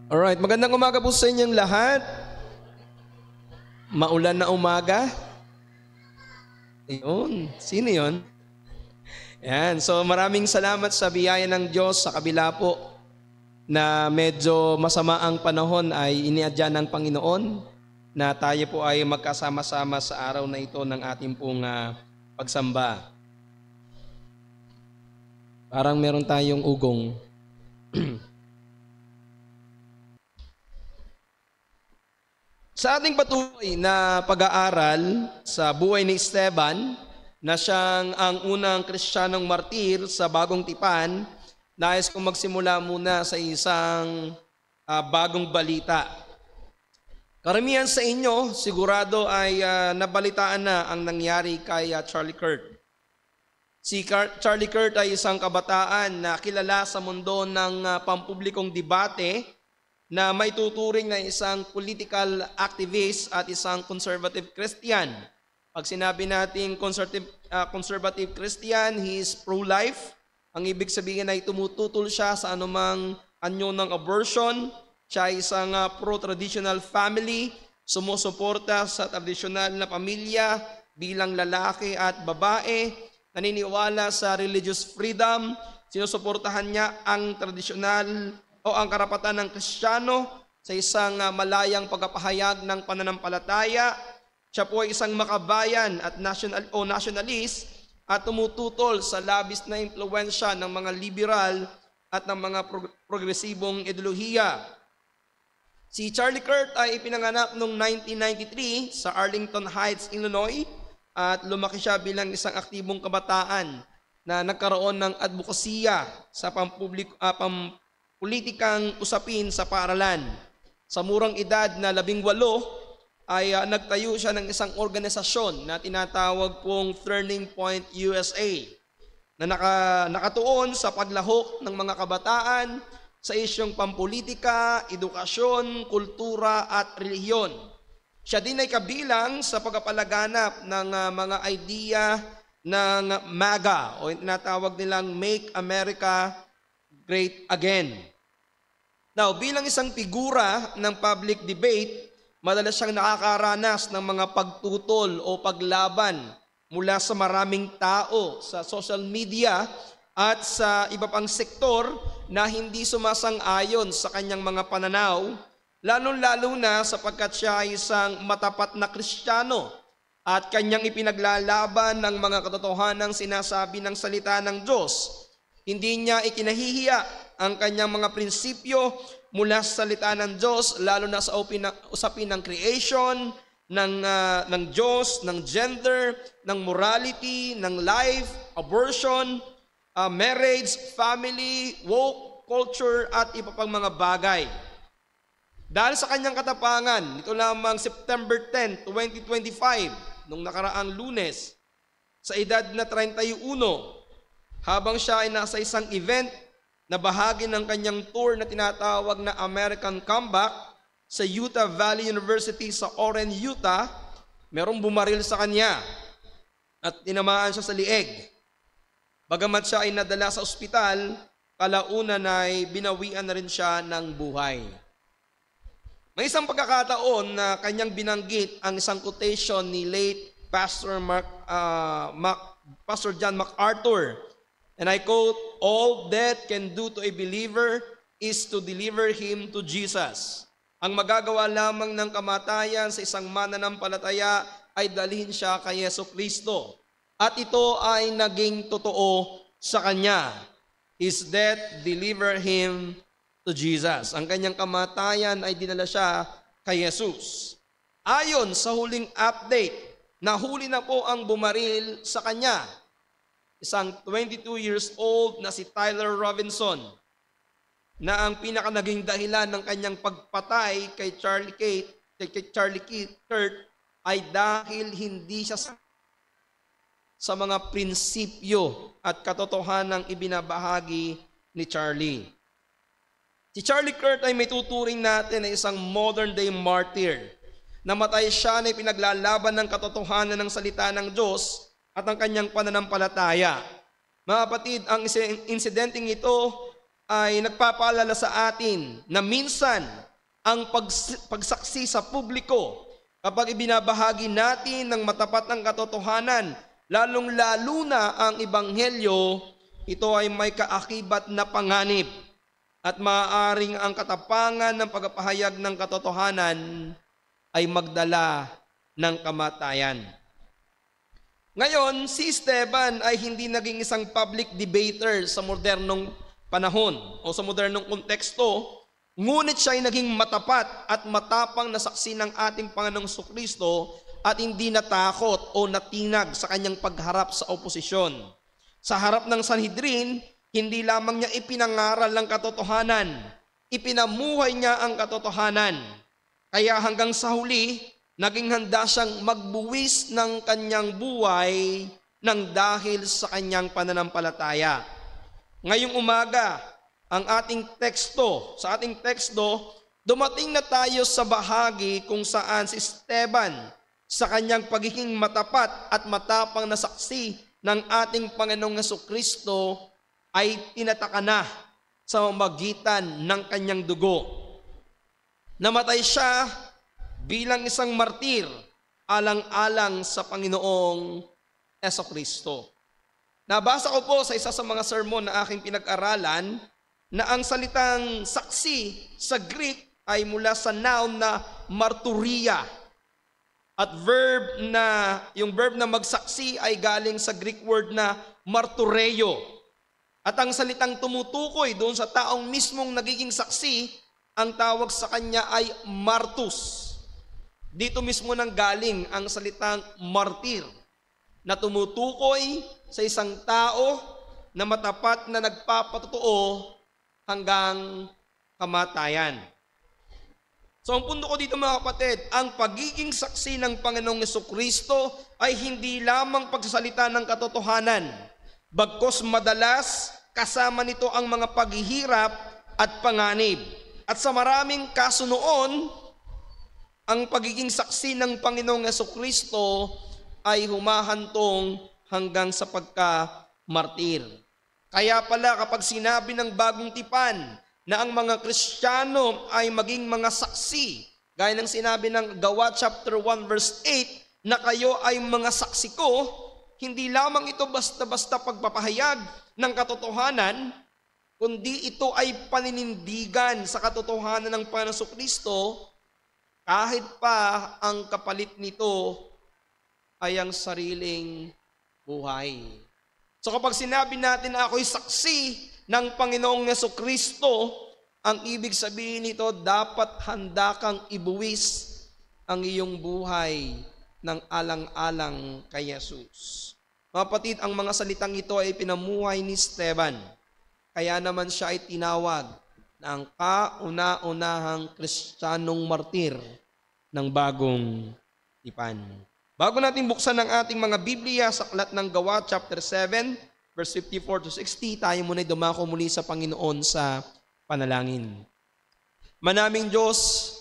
Alright, magandang umaga po sa inyong lahat. Maulan na umaga. Ayun, sino yun? Yan, so maraming salamat sa biyaya ng Diyos sa kabila po na medyo masama ang panahon ay iniadya ng Panginoon na tayo po ay magkasama-sama sa araw na ito ng ating pong pagsamba. Parang meron tayong ugong. Sa ating patuloy na pag-aaral sa buhay ni Esteban, na siyang ang unang Kristiyanong martir sa Bagong Tipan, nais kong magsimula muna sa isang bagong balita. Karamihan sa inyo, sigurado ay nabalitaan na ang nangyari kay Charlie Kirk. Si Charlie Kirk ay isang kabataan na kilala sa mundo ng pampublikong debate, na may tuturing na isang political activist at isang conservative Christian. Pag sinabi natin conservative Christian, he is pro-life. Ang ibig sabihin ay tumututol siya sa anumang anyo ng abortion. Siya ay isang pro-traditional family, sumusuporta sa tradisyonal na pamilya bilang lalaki at babae, naniniwala sa religious freedom, sinusuportahan niya ang tradisyonal o ang karapatan ng Kristiyano sa isang malayang pagpapahayag ng pananampalataya. Siya po ay isang makabayan at nationalist at tumututol sa labis na impluwensya ng mga liberal at ng mga progresibong ideolohiya. Si Charlie Kirk ay ipinanganak noong 1993 sa Arlington Heights, Illinois, at lumaki siya bilang isang aktibong kabataan na nagkaroon ng advokasya sa politikang usapin sa paaralan. Sa murang edad na 18 ay nagtayo siya ng isang organisasyon na tinatawag pong Turning Point USA na nakatuon sa paglahok ng mga kabataan sa isyong pampolitika, edukasyon, kultura at relihiyon. Siya din ay kabilang sa pagpapalaganap ng mga idea ng MAGA o tinatawag nilang Make America Great Again. Now, bilang isang figura ng public debate, madalas siyang nakakaranas ng mga pagtutol o paglaban mula sa maraming tao sa social media at sa iba pang sektor na hindi sumasang-ayon sa kanyang mga pananaw, lalo-lalo na sapagkat siya ay isang matapat na Kristiyano at kanyang ipinaglalaban ng mga katotohanang sinasabi ng salita ng Diyos. Hindi niya ikinahihiya ang kanyang mga prinsipyo mula sa salita ng Diyos, lalo na sa usapin ng creation, ng Diyos, ng gender, ng morality, ng life, abortion, marriage, family, woke, culture, at iba pang mga bagay. Dahil sa kanyang katapangan, ito lamang September 10, 2025, nung nakaraang Lunes, sa edad na 31, habang siya ay nasa isang event na bahagi ng kanyang tour na tinatawag na American Comeback sa Utah Valley University sa Warren, Utah, merong bumaril sa kanya at tinamaan siya sa lieg. Bagamat siya ay nadala sa ospital, kalaunan ay binawian na rin siya ng buhay. May isang pagkakataon na kanyang binanggit ang isang quotation ni late Pastor John MacArthur. And I quote, "All that can do to a believer is to deliver him to Jesus." Ang magagawa lamang ng kamatayan sa isang mananampalataya ay dalhin siya kay Jesucristo. At ito ay naging totoo sa kanya. His death delivered him to Jesus. Ang kanyang kamatayan ay dinala siya kay Jesus. Ayon sa huling update, nahuli na po ang bumaril sa kanya. Isang 22 years old na si Tyler Robinson, na ang naging dahilan ng kanyang pagpatay kay Charlie Kirk ay dahil hindi siya sa mga prinsipyo at katotohanang ibinabahagi ni Charlie. Si Charlie Kirk ay may tuturing natin na isang modern day martyr. Namatay siya na ipinaglalaban ng katotohanan ng salita ng Diyos at ang kanyang pananampalataya. Mga kapatid, ang insidenteng ito ay nagpapaalala sa atin na minsan ang pagsaksi sa publiko kapag ibinabahagi natin ng matapat ng katotohanan, lalong-lalo na ang ebanghelyo, ito ay may kaakibat na panganib at maaaring ang katapangan ng pagpapahayag ng katotohanan ay magdala ng kamatayan. Ngayon, si Esteban ay hindi naging isang public debater sa modernong panahon o sa modernong konteksto, ngunit siya ay naging matapat at matapang na saksi ng ating Panginoong Jesucristo at hindi natakot o natinag sa kanyang pagharap sa oposisyon. Sa harap ng Sanhedrin, hindi lamang niya ipinangaral ng katotohanan, ipinamuhay niya ang katotohanan. Kaya hanggang sa huli, naging handa siyang magbuwis ng kanyang buhay ng dahil sa kanyang pananampalataya. Ngayong umaga, sa ating teksto, dumating na tayo sa bahagi kung saan si Esteban sa kanyang pagiging matapat at matapang na saksi ng ating Panginoong Jesucristo ay tinataka na sa magitan ng kanyang dugo. Namatay siya bilang isang martir alang-alang sa Panginoong Jesucristo. Nabasa ko po sa isa sa mga sermon na aking pinag-aralan na ang salitang saksi sa Greek ay mula sa noun na marturia. At yung verb na magsaksi ay galing sa Greek word na martureo. At ang salitang tumutukoy doon sa taong mismong nagiging saksi, ang tawag sa kanya ay martus. Dito mismo nang galing ang salitang martir na tumutukoy sa isang tao na matapat na nagpapatotoo hanggang kamatayan. So ang punto ko dito mga kapatid, ang pagiging saksi ng Panginoong Jesucristo ay hindi lamang pagsasalita ng katotohanan, bagkus madalas kasama nito ang mga paghihirap at panganib. At sa maraming kaso noon, ang pagiging saksi ng Panginoong Jesucristo ay humahantong hanggang sa pagka-martir. Kaya pala kapag sinabi ng Bagong Tipan na ang mga Kristiyano ay maging mga saksi, gaya ng sinabi ng Gawa chapter 1 verse 8, na kayo ay mga saksi ko, hindi lamang ito basta-basta pagpapahayag ng katotohanan, kundi ito ay paninindigan sa katotohanan ng Panginoong Jesucristo, kahit pa ang kapalit nito ay ang sariling buhay. So kapag sinabi natin na ako'y saksi ng Panginoong Jesucristo, ang ibig sabihin nito, dapat handa kang ibuwis ang iyong buhay ng alang-alang kay Jesus. Mga kapatid, ang mga salitang ito ay pinamuhay ni Esteban. Kaya naman siya ay tinawag na ang kauna-unahang Kristiyanong martir ng Bagong Tipan. Bago natin buksan ang ating mga Biblia sa aklat ng Gawa chapter 7, verse 54 to 60, tayo muna dumako muli sa Panginoon sa panalangin. Manaming Diyos,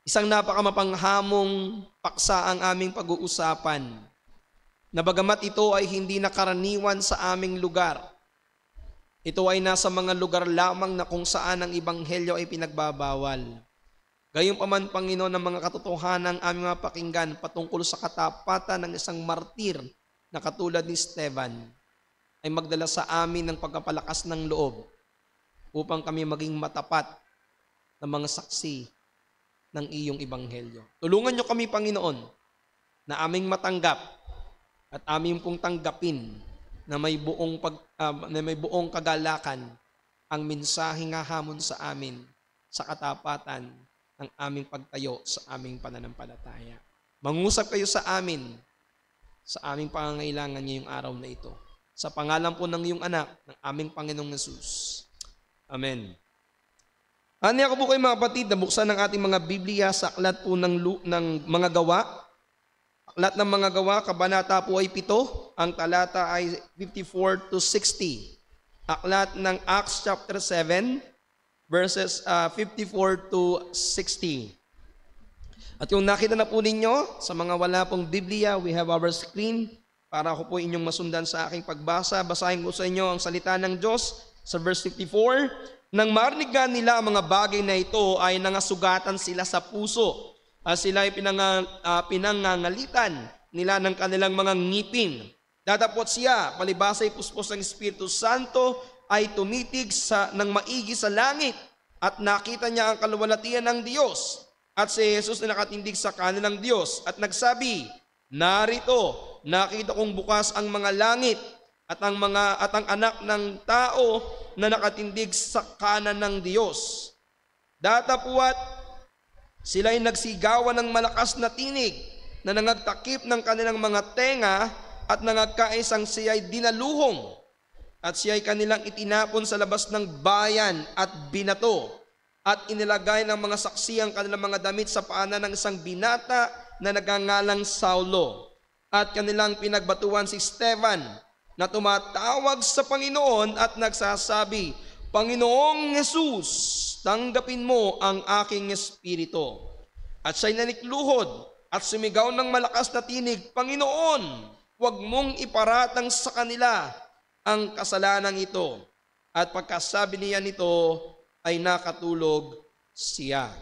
isang napakamapanghamong paksa ang aming pag-uusapan, na bagamat ito ay hindi nakaraniwan sa aming lugar. Ito ay nasa mga lugar lamang na kung saan ang Ebanghelyo ay pinagbabawal. Gayunpaman, Panginoon, ng mga katotohanan ang aming mapakinggan patungkol sa katapatan ng isang martir na katulad ni Esteban ay magdala sa amin ng pagpapalakas ng loob upang kami maging matapat na mga saksi ng iyong Ebanghelyo. Tulungan niyo kami, Panginoon, na aming matanggap at aming pong tanggapin na may buong kagalakan ang mensaheng hahamon sa amin sa katapatan ng aming pagtayo sa aming pananampalataya. Mangusap kayo sa amin sa aming pangangailangan ngayong araw na ito. Sa pangalan po ng iyong anak, ng aming Panginoong Jesus. Amen. Aniya ko po kayo mga kapatid na buksan ng ating mga Biblia sa aklat po ng mga gawa. Aklat ng mga gawa, kabanata po ay 7, ang talata ay 54 to 60. Aklat ng Acts chapter 7, verses 54 to 60. At kung nakita na po ninyo, sa mga wala pong Biblia, we have our screen para ako po inyong masundan sa aking pagbasa. Basahin ko sa inyo ang salita ng Diyos Sa verse 54, nang marinig nga nila ang mga bagay na ito ay nangasugatan sila sa puso. Sila ay pinangangalitan nila ng kanilang mga ngipin. Datapot siya, palibasa ay puspos ng Espiritu Santo, ay tumitig ng maigi sa langit at nakita niya ang kaluwalhatian ng Diyos. At si Jesus na nakatindig sa kanilang Diyos at nagsabi, narito, nakita kong bukas ang mga langit at ang anak ng tao na nakatindig sa kanan ng Diyos. Datapwat, sila ay nagsigawan ng malakas na tinig na nangagtakip ng kanilang mga tenga at nangagkaisang siya ay dinaluhong at siya ay kanilang itinapon sa labas ng bayan at binato at inilagay ng mga saksi ang kanilang mga damit sa paanan ng isang binata na nagangalang Saulo at kanilang pinagbatuan si Esteban na tumatawag sa Panginoon at nagsasabi, Panginoong Jesus, tanggapin mo ang aking espiritu. At siya'y nanikluhod at sumigaw ng malakas na tinig, Panginoon, huwag mong iparatang sa kanila ang kasalanan ito. At pagkasabi niya nito ay nakatulog siya.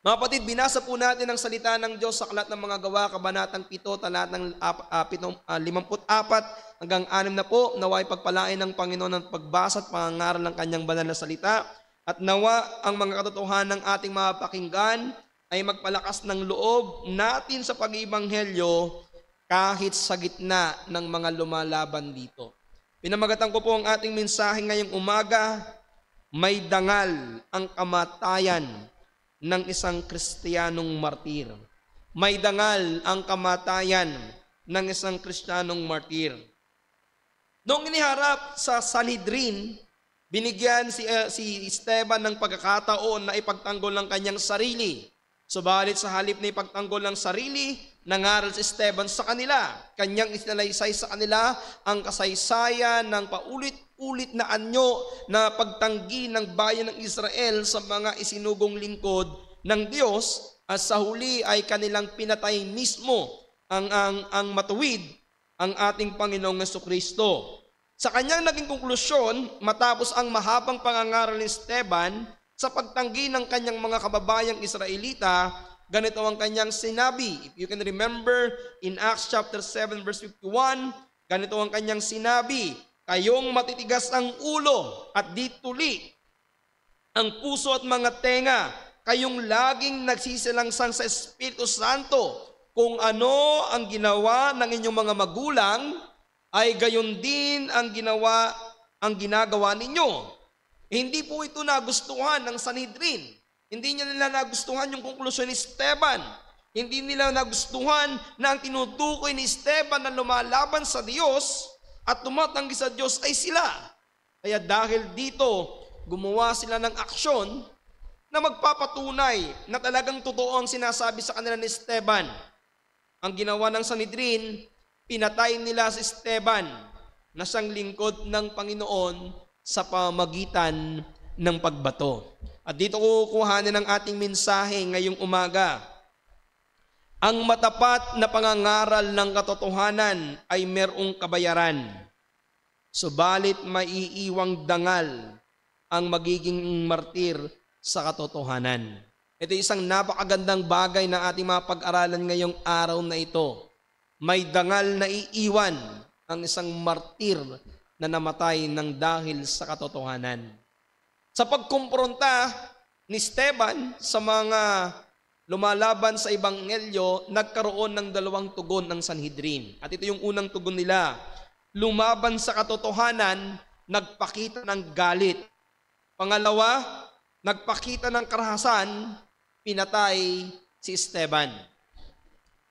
Mga kapatid, binasa po natin ang salita ng Diyos sa Aklat ng Mga Gawa, Kabanatang 7, talatang 54 hanggang 6 na po. Naway pagpalain ng Panginoon ang pagbasa at pangangaral ng kanyang banal na salita. At nawa ang mga katotohanan ng ating mga pakinggan ay magpalakas ng loob natin sa pag-ibanghelyo kahit sa gitna ng mga lumalaban dito. Pinamagatan ko po ang ating mensahe ngayong umaga, may dangal ang kamatayan ng isang Kristiyanong martir. May dangal ang kamatayan ng isang Kristiyanong martir. Noong iniharap sa Sanhedrin, binigyan si Esteban ng pagkakataon na ipagtanggol ng kanyang sarili. Subalit sa halip na ipagtanggol ng sarili, nangaral si Esteban sa kanila. Kanyang isinalaysay sa kanila ang kasaysayan ng paulit-ulit na anyo na pagtanggi ng bayan ng Israel sa mga isinugong lingkod ng Diyos at sa huli ay kanilang pinatay mismo ang matuwid ang ating Panginoong Jesucristo. Sa kanyang naging konklusyon, matapos ang mahabang pangangaral ni Esteban sa pagtanggi ng kanyang mga kababayang Israelita, ganito ang kanyang sinabi. If you can remember in Acts chapter 7 verse 51, ganito ang kanyang sinabi, kayong matitigas ang ulo at di tuli ang puso at mga tenga, kayong laging nagsisilangsang sa Espiritu Santo, kung ano ang ginawa ng inyong mga magulang, ay gayon din ang ginagawa ninyo. Hindi po ito nagustuhan ng Sanhedrin. Hindi nila nagustuhan yung konklusyon ni Esteban. Hindi nila nagustuhan na ang tinutukoy ni Esteban na lumalaban sa Diyos at tumatanggi sa Diyos ay sila. Kaya dahil dito, gumawa sila ng aksyon na magpapatunay na talagang totoo ang sinasabi sa kanila ni Esteban. Ang ginawa ng Sanhedrin, pinatay nila si Esteban na siyang lingkod ng Panginoon sa pamagitan ng pagbato. At dito kukuhanin ang ating mensahe ngayong umaga. Ang matapat na pangangaral ng katotohanan ay merong kabayaran. Subalit maiiwang dangal ang magiging martir sa katotohanan. Ito isang napakagandang bagay na ating mapag-aralan ngayong araw na ito. May dangal na iiwan ang isang martir na namatay ng dahil sa katotohanan. Sa pagkumpronta ni Esteban sa mga lumalaban sa Ebanghelyo, nagkaroon ng dalawang tugon ng Sanhedrin. At ito yung unang tugon nila. Lumaban sa katotohanan, nagpakita ng galit. Pangalawa, nagpakita ng karahasan, pinatay si Esteban.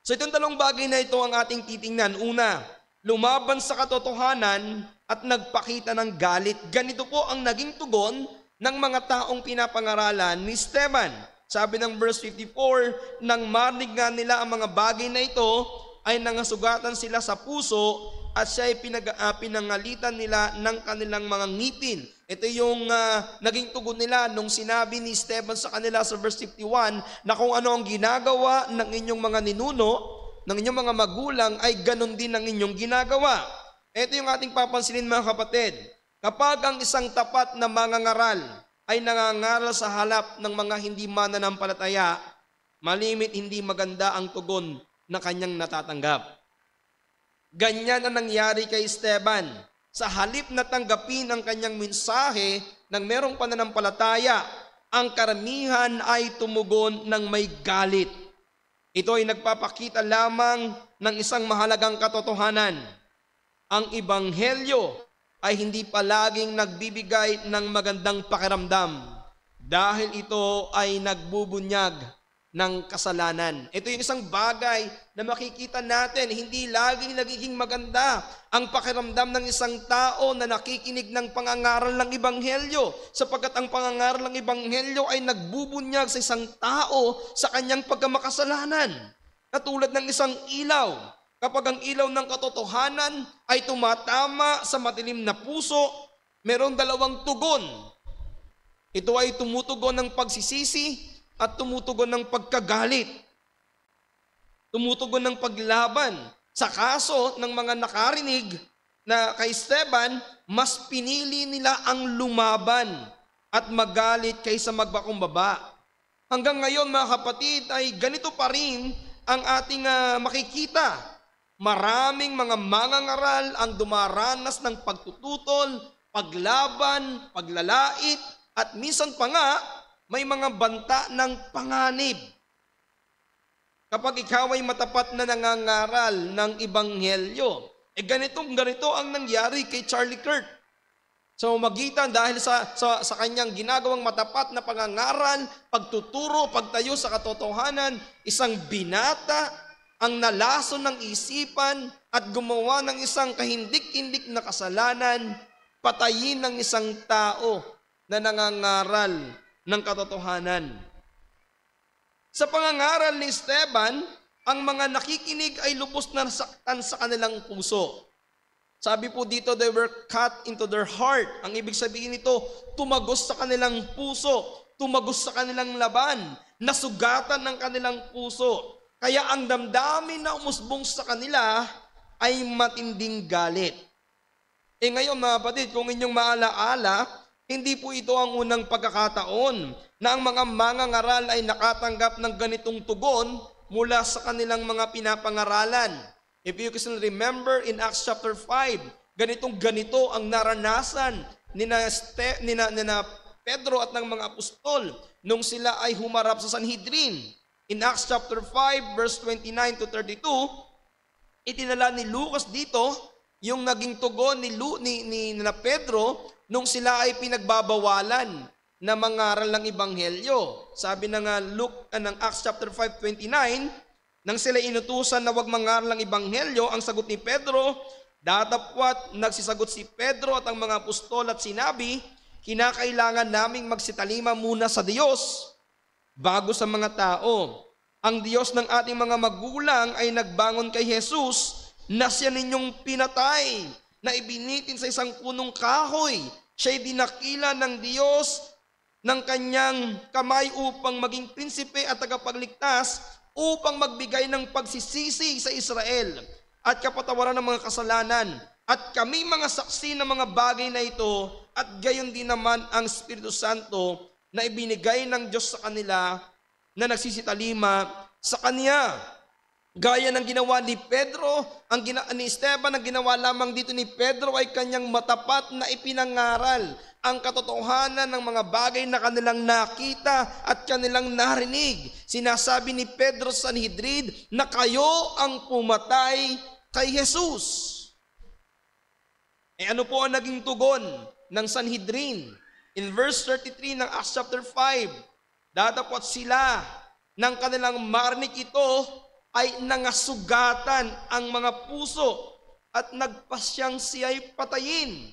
So itong dalawang bagay na ito ang ating titingnan. Una, lumaban sa katotohanan at nagpakita ng galit. Ganito po ang naging tugon ng mga taong pinapangaralan ni Esteban. Sabi ng verse 54, nang marinig nga nila ang mga bagay na ito, ay nangasugatan sila sa puso at siya ay pinangalitan nila ng kanilang mga ngipin. Ito yung naging tugon nila nung sinabi ni Esteban sa kanila sa verse 51 na kung ano ang ginagawa ng inyong mga ninuno, ng inyong mga magulang ay ganon din ang inyong ginagawa. Ito yung ating papansinin mga kapatid. Kapag ang isang tapat na mangangaral ay nangangaral sa halap ng mga hindi mananampalataya, malimit hindi maganda ang tugon na kanyang natatanggap. Ganyan ang nangyari kay Esteban. Sa halip na tanggapin ang kanyang mensahe ng merong pananampalataya, ang karamihan ay tumugon ng may galit. Ito ay nagpapakita lamang ng isang mahalagang katotohanan. Ang ebanghelyo ay hindi palaging nagbibigay ng magandang pakiramdam dahil ito ay nagbubunyag ng kasalanan. Ito yung isang bagay na makikita natin, hindi laging nagiging maganda ang pakiramdam ng isang tao na nakikinig ng pangangaral ng ebanghelyo, sapagkat ang pangangaral ng ebanghelyo ay nagbubunyag sa isang tao sa kanyang pagkamakasalanan. Katulad ng isang ilaw, kapag ang ilaw ng katotohanan ay tumatama sa madilim na puso, merong dalawang tugon. Ito ay tumutugon ng pagsisisi at tumutugon ng pagkagalit. Tumutugon ng paglaban. Sa kaso ng mga nakarinig na kay Esteban, mas pinili nila ang lumaban at magalit kaysa magpakumbaba. Hanggang ngayon mga kapatid ay ganito pa rin ang ating makikita. Maraming mga mangangaral ang dumaranas ng pagtututol, paglaban, paglalait, at minsan pa nga may mga banta ng panganib. Kapag ikaw ay matapat na nangangaral ng ebanghelyo, ganito ang nangyari kay Charlie Kirk. Sa magitan dahil sa kanyang ginagawang matapat na pangangaral, pagtuturo, pagtayo sa katotohanan, isang binata ang nalason ng isipan at gumawa ng isang kahindik-hindik na kasalanan, patayin ng isang tao na nangangaral ng katotohanan. Sa pangangaral ni Esteban, ang mga nakikinig ay lubos na nasaktan sa kanilang puso. Sabi po dito, they were cut into their heart. Ang ibig sabihin nito, tumagos sa kanilang puso, tumagos sa kanilang laban, nasugatan ng kanilang puso. Kaya ang damdamin na umusbong sa kanila ay matinding galit. Ngayon mga kapatid, kung inyong maalaala, hindi po ito ang unang pagkakataon na ang mga mangangaral ay nakatanggap ng ganitong tugon mula sa kanilang mga pinapangaralan. If you can remember in Acts chapter 5, ganito ang naranasan ni Pedro at ng mga apostol nung sila ay humarap sa Sanhedrin. In Acts chapter 5 verse 29 to 32, itinala ni Lucas dito yung naging tugon ni Pedro nung sila ay pinagbabawalan na mangaral ng ebanghelyo. Sabi ng Acts chapter 5:29, nang sila inutusan na wag mangaral ng ebanghelyo, ang sagot ni Pedro, datapwat nagsisagot si Pedro at ang mga apostol at sinabi, kinakailangan naming magsitalima muna sa Diyos bago sa mga tao. Ang Diyos ng ating mga magulang ay nagbangon kay Jesus na siya ninyong pinatay, na ibinitin sa isang punong kahoy. Siya'y dinakila ng Diyos ng kanyang kamay upang maging prinsipe at tagapagligtas, upang magbigay ng pagsisisi sa Israel at kapatawaran ng mga kasalanan. At kami mga saksi ng mga bagay na ito, at gayon din naman ang Espiritu Santo na ibinigay ng Diyos sa kanila na nagsisitalima sa Kanya. Gaya ng ginawa ni Pedro, ni Esteban, ang ginawa lamang dito ni Pedro ay kanyang matapat na ipinangaral ang katotohanan ng mga bagay na kanilang nakita at kanilang narinig. Sinasabi ni Pedro sa Sanhedrin na kayo ang pumatay kay Jesus. Ano po ang naging tugon ng Sanhedrin? In verse 33 ng Acts chapter 5, datapot sila ng kanilang marinig ito ay nangasugatan ang mga puso at nagpasyang siya'y patayin.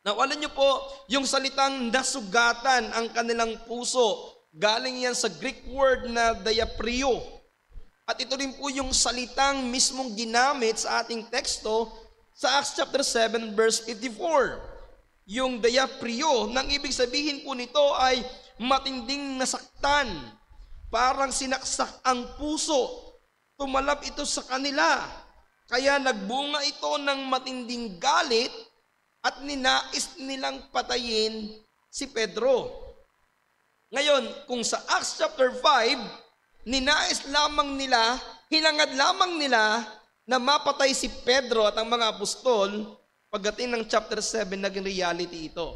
Now, alam niyo po, yung salitang nasugatan ang kanilang puso, galing yan sa Greek word na diaprio. At ito rin po yung salitang mismong ginamit sa ating teksto sa Acts chapter 7 verse 54. Yung diaprio, nang ibig sabihin po nito ay matinding nasaktan, parang sinaksak ang puso. Tumalab ito sa kanila. Kaya nagbunga ito ng matinding galit at ninais nilang patayin si Pedro. Ngayon, kung sa Acts chapter 5, ninais lamang nila, hinangad lamang nila na mapatay si Pedro at ang mga apostol, pagdating ng chapter 7, naging reality ito.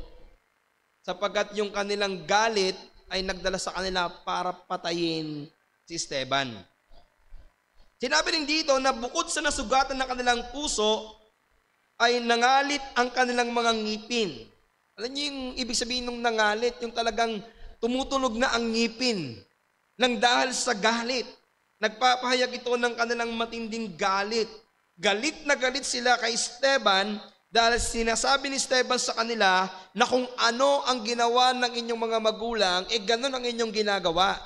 Sapagkat yung kanilang galit ay nagdala sa kanila para patayin si Esteban. Sinabi rin dito na bukod sa nasugatan ng kanilang puso, ay nangalit ang kanilang mga ngipin. Alam niyo yung ibig sabihin ng nangalit, yung talagang tumutunog na ang ngipin nang dahil sa galit. Nagpapahayag ito ng kanilang matinding galit. Galit na galit sila kay Esteban dahil sinasabi ni Esteban sa kanila na kung ano ang ginawa ng inyong mga magulang, ganun ang inyong ginagawa.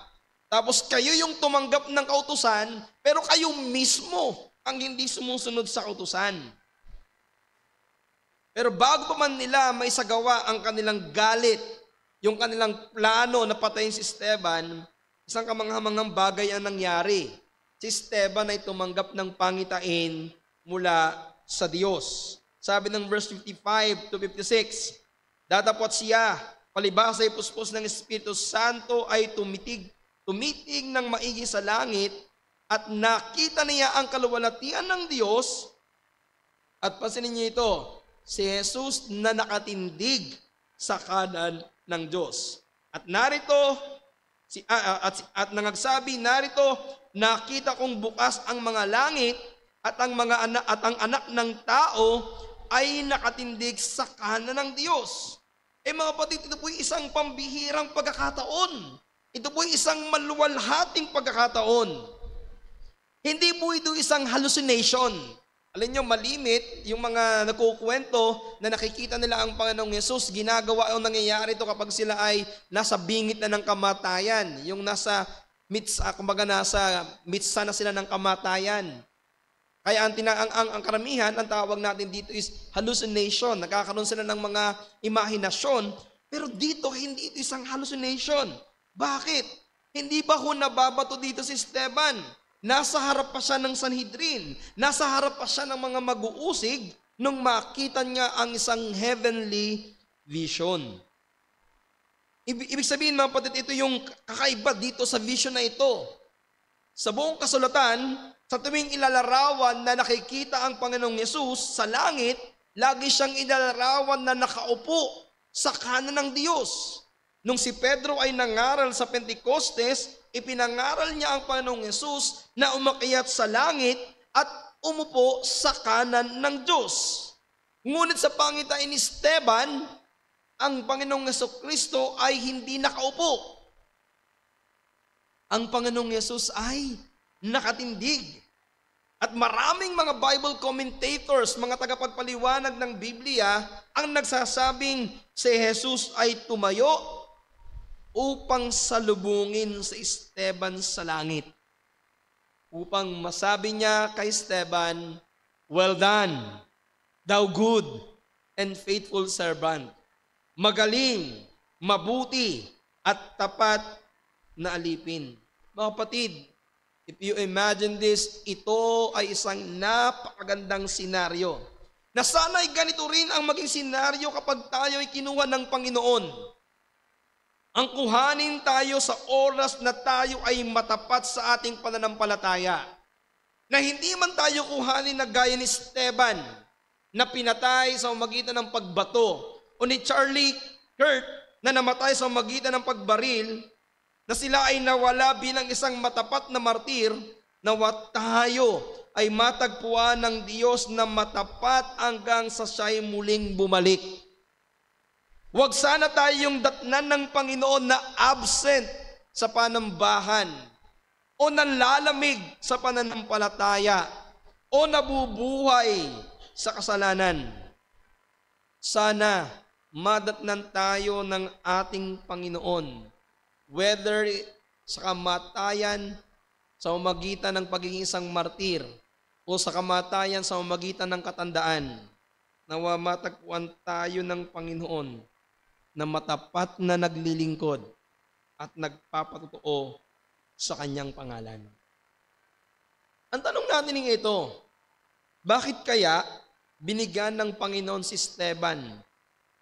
Tapos kayo yung tumanggap ng kautusan, pero kayo mismo ang hindi sumusunod sa kautusan. Pero bago pa man nila may sagawa ang kanilang galit, yung kanilang plano na patayin si Esteban, isang kamanghamanghang bagay ang nangyari. Si Esteban ay tumanggap ng pangitain mula sa Diyos. Sabi ng verse 55 to 56, datapot siya, palibhasa ay puspos ng Espiritu Santo ay tumitig ng maigi sa langit at nakita niya ang kaluwalhatian ng Diyos at pansinin niyo ito, si Jesus na nakatindig sa kanan ng Diyos. At narito, at nangagsabi, narito, nakita kong bukas ang mga langit at ang anak ng tao ay nakatindig sa kanan ng Diyos. Mga kapatid, ito po'y isang pambihirang pagkakataon. Ito po'y isang maluwalhating pagkakataon. Hindi po ito isang hallucination. Alam nyo, malimit yung mga nagkukwento na nakikita nila ang Panginoong Yesus, ginagawa o nangyayari ito kapag sila ay nasa bingit na ng kamatayan. Yung nasa mitsa na sila ng kamatayan. Kaya ang karamihan, ang tawag natin dito is hallucination. Nagkakaroon sila ng mga imahinasyon. Pero dito, hindi ito isang hallucination. Bakit? Hindi ba nababato dito si Esteban? Nasa harap pa siya ng Sanhedrin. Nasa harap pa siya ng mga mag-uusig nung makita niya ang isang heavenly vision. Ibig sabihin mga kapatid, ito yung kakaiba dito sa vision na ito. Sa buong kasulatan, sa tuwing ilalarawan na nakikita ang Panginoong Yesus sa langit, lagi siyang ilalarawan na nakaupo sa kanan ng Diyos. Nung si Pedro ay nangaral sa Pentecostes, ipinangaral niya ang Panginoong Yesus na umakyat sa langit at umupo sa kanan ng Diyos. Ngunit sa pangitain ni Esteban, ang Panginoong Jesucristo ay hindi nakaupo. Ang Panginoong Yesus ay nakatindig. At maraming mga Bible commentators, mga tagapagpaliwanag ng Biblia, ang nagsasabing si Jesus ay tumayo upang salubungin si Esteban sa langit. Upang masabi niya kay Esteban, well done, thou good and faithful servant. Magaling, mabuti, at tapat na alipin. Mga kapatid, if you imagine this, ito ay isang napakagandang senaryo. Na sana'y ganito rin ang maging senaryo kapag tayo ay kinuha ng Panginoon. Ang kuhanin tayo sa oras na tayo ay matapat sa ating pananampalataya. Na hindi man tayo kuhanin na gaya ni Esteban na pinatay sa magitan ng pagbato o ni Charlie Kirk na namatay sa magitan ng pagbaril, na sila ay nawala bilang isang matapat na martir, nawa tayo ay matagpuan ng Diyos na matapat hanggang sa siya'y muling bumalik. Huwag sana tayong datnan ng Panginoon na absent sa panambahan o nanlalamig sa pananampalataya o nabubuhay sa kasalanan. Sana madatnan tayo ng ating Panginoon, whether sa kamatayan sa pamamagitan ng pagiging isang martir o sa kamatayan sa pamamagitan ng katandaan, nawa matagpuan tayo ng Panginoon na matapat na naglilingkod at nagpapatotoo sa kanyang pangalan. Ang tanong natin ng ito, bakit kaya binigyan ng Panginoon si Esteban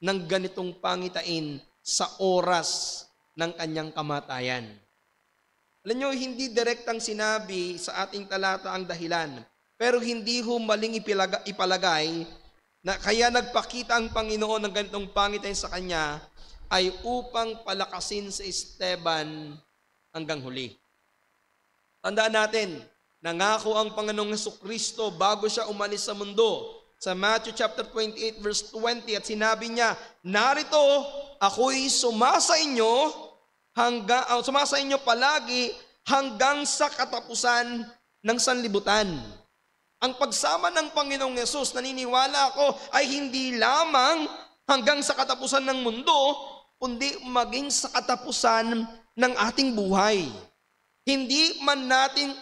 ng ganitong pangitain sa oras ng kanyang kamatayan. Alam nyo, hindi direktang sinabi sa ating talata ang dahilan, pero hindi maling ipalagay na kaya nagpakita ang Panginoon ng ganitong pangitain sa kanya ay upang palakasin si Esteban hanggang huli. Tandaan natin, nangako ang Panginoong Jesucristo bago siya umalis sa mundo sa Matthew chapter 28 verse 20 at sinabi niya, narito ako'y sumasa inyo palagi hanggang sa katapusan ng sanlibutan. Ang pagsama ng Panginoong Yesus, naniniwala ako, ay hindi lamang hanggang sa katapusan ng mundo, kundi maging sa katapusan ng ating buhay. Hindi man natin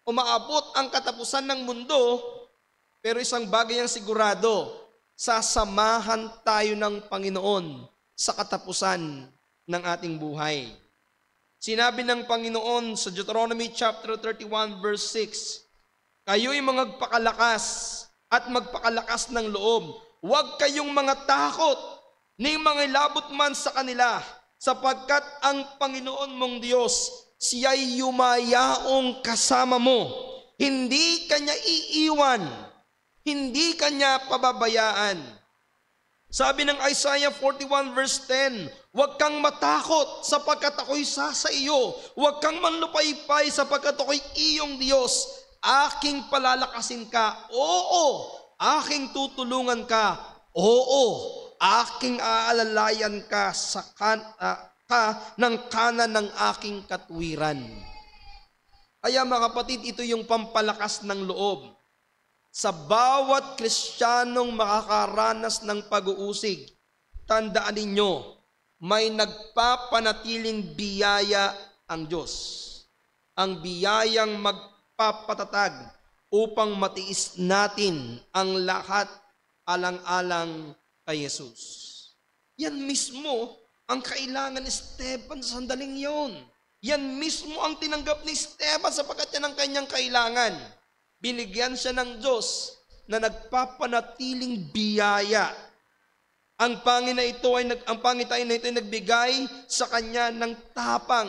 maabot ang katapusan ng mundo, pero isang bagay ang sigurado, sasamahan tayo ng Panginoon sa katapusan ng ating buhay. Sinabi ng Panginoon sa Deuteronomy chapter 31 verse 6, kayo'y magpakalakas at magpakalakas ng loob. Huwag kayong mga takot, ni mga labot man sa kanila, sapagkat ang Panginoon mong Diyos, siya'y yumayaong kasama mo. Hindi kanya iiwan, hindi kanya pababayaan. Sabi ng Isaiah 41 verse 10, huwag kang matakot sapagkat ako'y sa iyo. Huwag kang manlupaypay sapagkat ako'y iyong Diyos. Aking palalakasin ka. Oo, aking tutulungan ka. Oo, aking aalalayan ka ng kanan ng aking katwiran. Kaya mga kapatid, ito yung pampalakas ng loob. Sa bawat Kristiyanong makakaranas ng pag-uusig, tandaan ninyo, may nagpapanatiling biyaya ang Diyos. Ang biyayang magpapatatag upang matiis natin ang lahat alang-alang kay Jesus. Yan mismo ang kailangan ni Esteban sa sandaling yon. Yan mismo ang tinanggap ni Esteban sapagkat yan ang kanyang kailangan. Binigyan siya ng Diyos na nagpapanatiling biyaya. Ang pangitain na ito ay nagbigay sa kanya ng tapang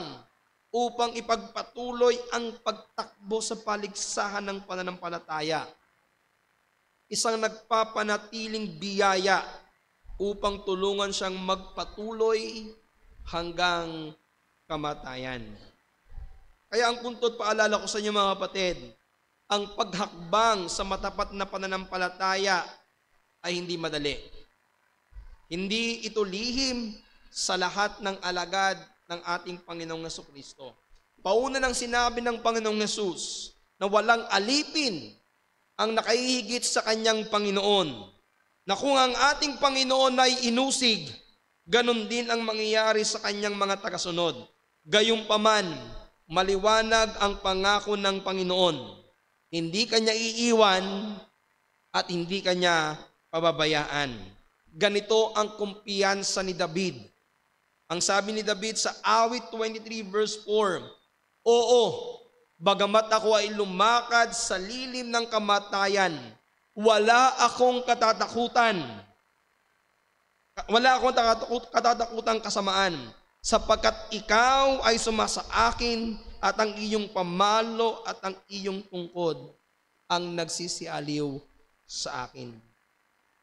upang ipagpatuloy ang pagtakbo sa paligsahan ng pananampalataya. Isang nagpapanatiling biyaya upang tulungan siyang magpatuloy hanggang kamatayan. Kaya ang punto at paalala ko sa inyo mga kapatid, ang paghakbang sa matapat na pananampalataya ay hindi madali. Hindi ito lihim sa lahat ng alagad ng ating Panginoong Jesucristo. Pauna nang sinabi ng Panginoong Jesus na walang alipin ang nakahihigit sa kanyang Panginoon, na kung ang ating Panginoon ay inusig, ganon din ang mangyayari sa kanyang mga tagasunod. Gayunpaman, maliwanag ang pangako ng Panginoon. Hindi kanya iiwan at hindi kanya pababayaan. Ganito ang kumpiyansa ni David. Ang sabi ni David sa awit 23 verse 4, oo, bagamat ako ay lumakad sa lilim ng kamatayan, wala akong katatakutan. Wala akong katatakutang kasamaan, sapagkat ikaw ay sumasa akin at ang iyong pamalo at ang iyong tungkod ang nagsisialiw sa akin.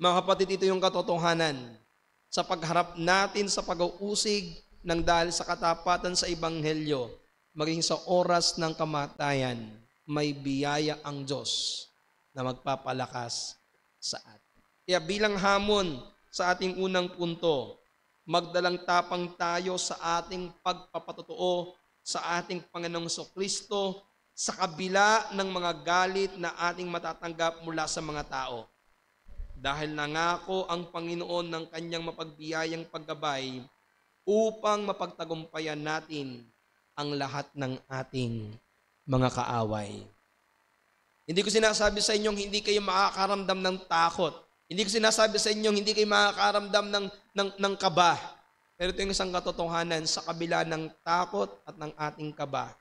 Mga kapatid, ito yung katotohanan sa pagharap natin sa pag-uusig ng dahil sa katapatan sa Ebanghelyo, maging sa oras ng kamatayan, may biyaya ang Diyos na magpapalakas sa atin. Kaya bilang hamon sa ating unang punto, magdalang tapang tayo sa ating pagpapatotoo sa ating Panginoong Jesucristo sa kabila ng mga galit na ating matatanggap mula sa mga tao. Dahil nangako ang Panginoon ng kanyang mapagbiyayang paggabay upang mapagtagumpayan natin ang lahat ng ating mga kaaway. Hindi ko sinasabi sa inyong hindi kayo makakaramdam ng takot. Hindi ko sinasabi sa inyong hindi kayo makakaramdam ng kaba. Pero ito yung isang katotohanan, sa kabila ng takot at ng ating kaba,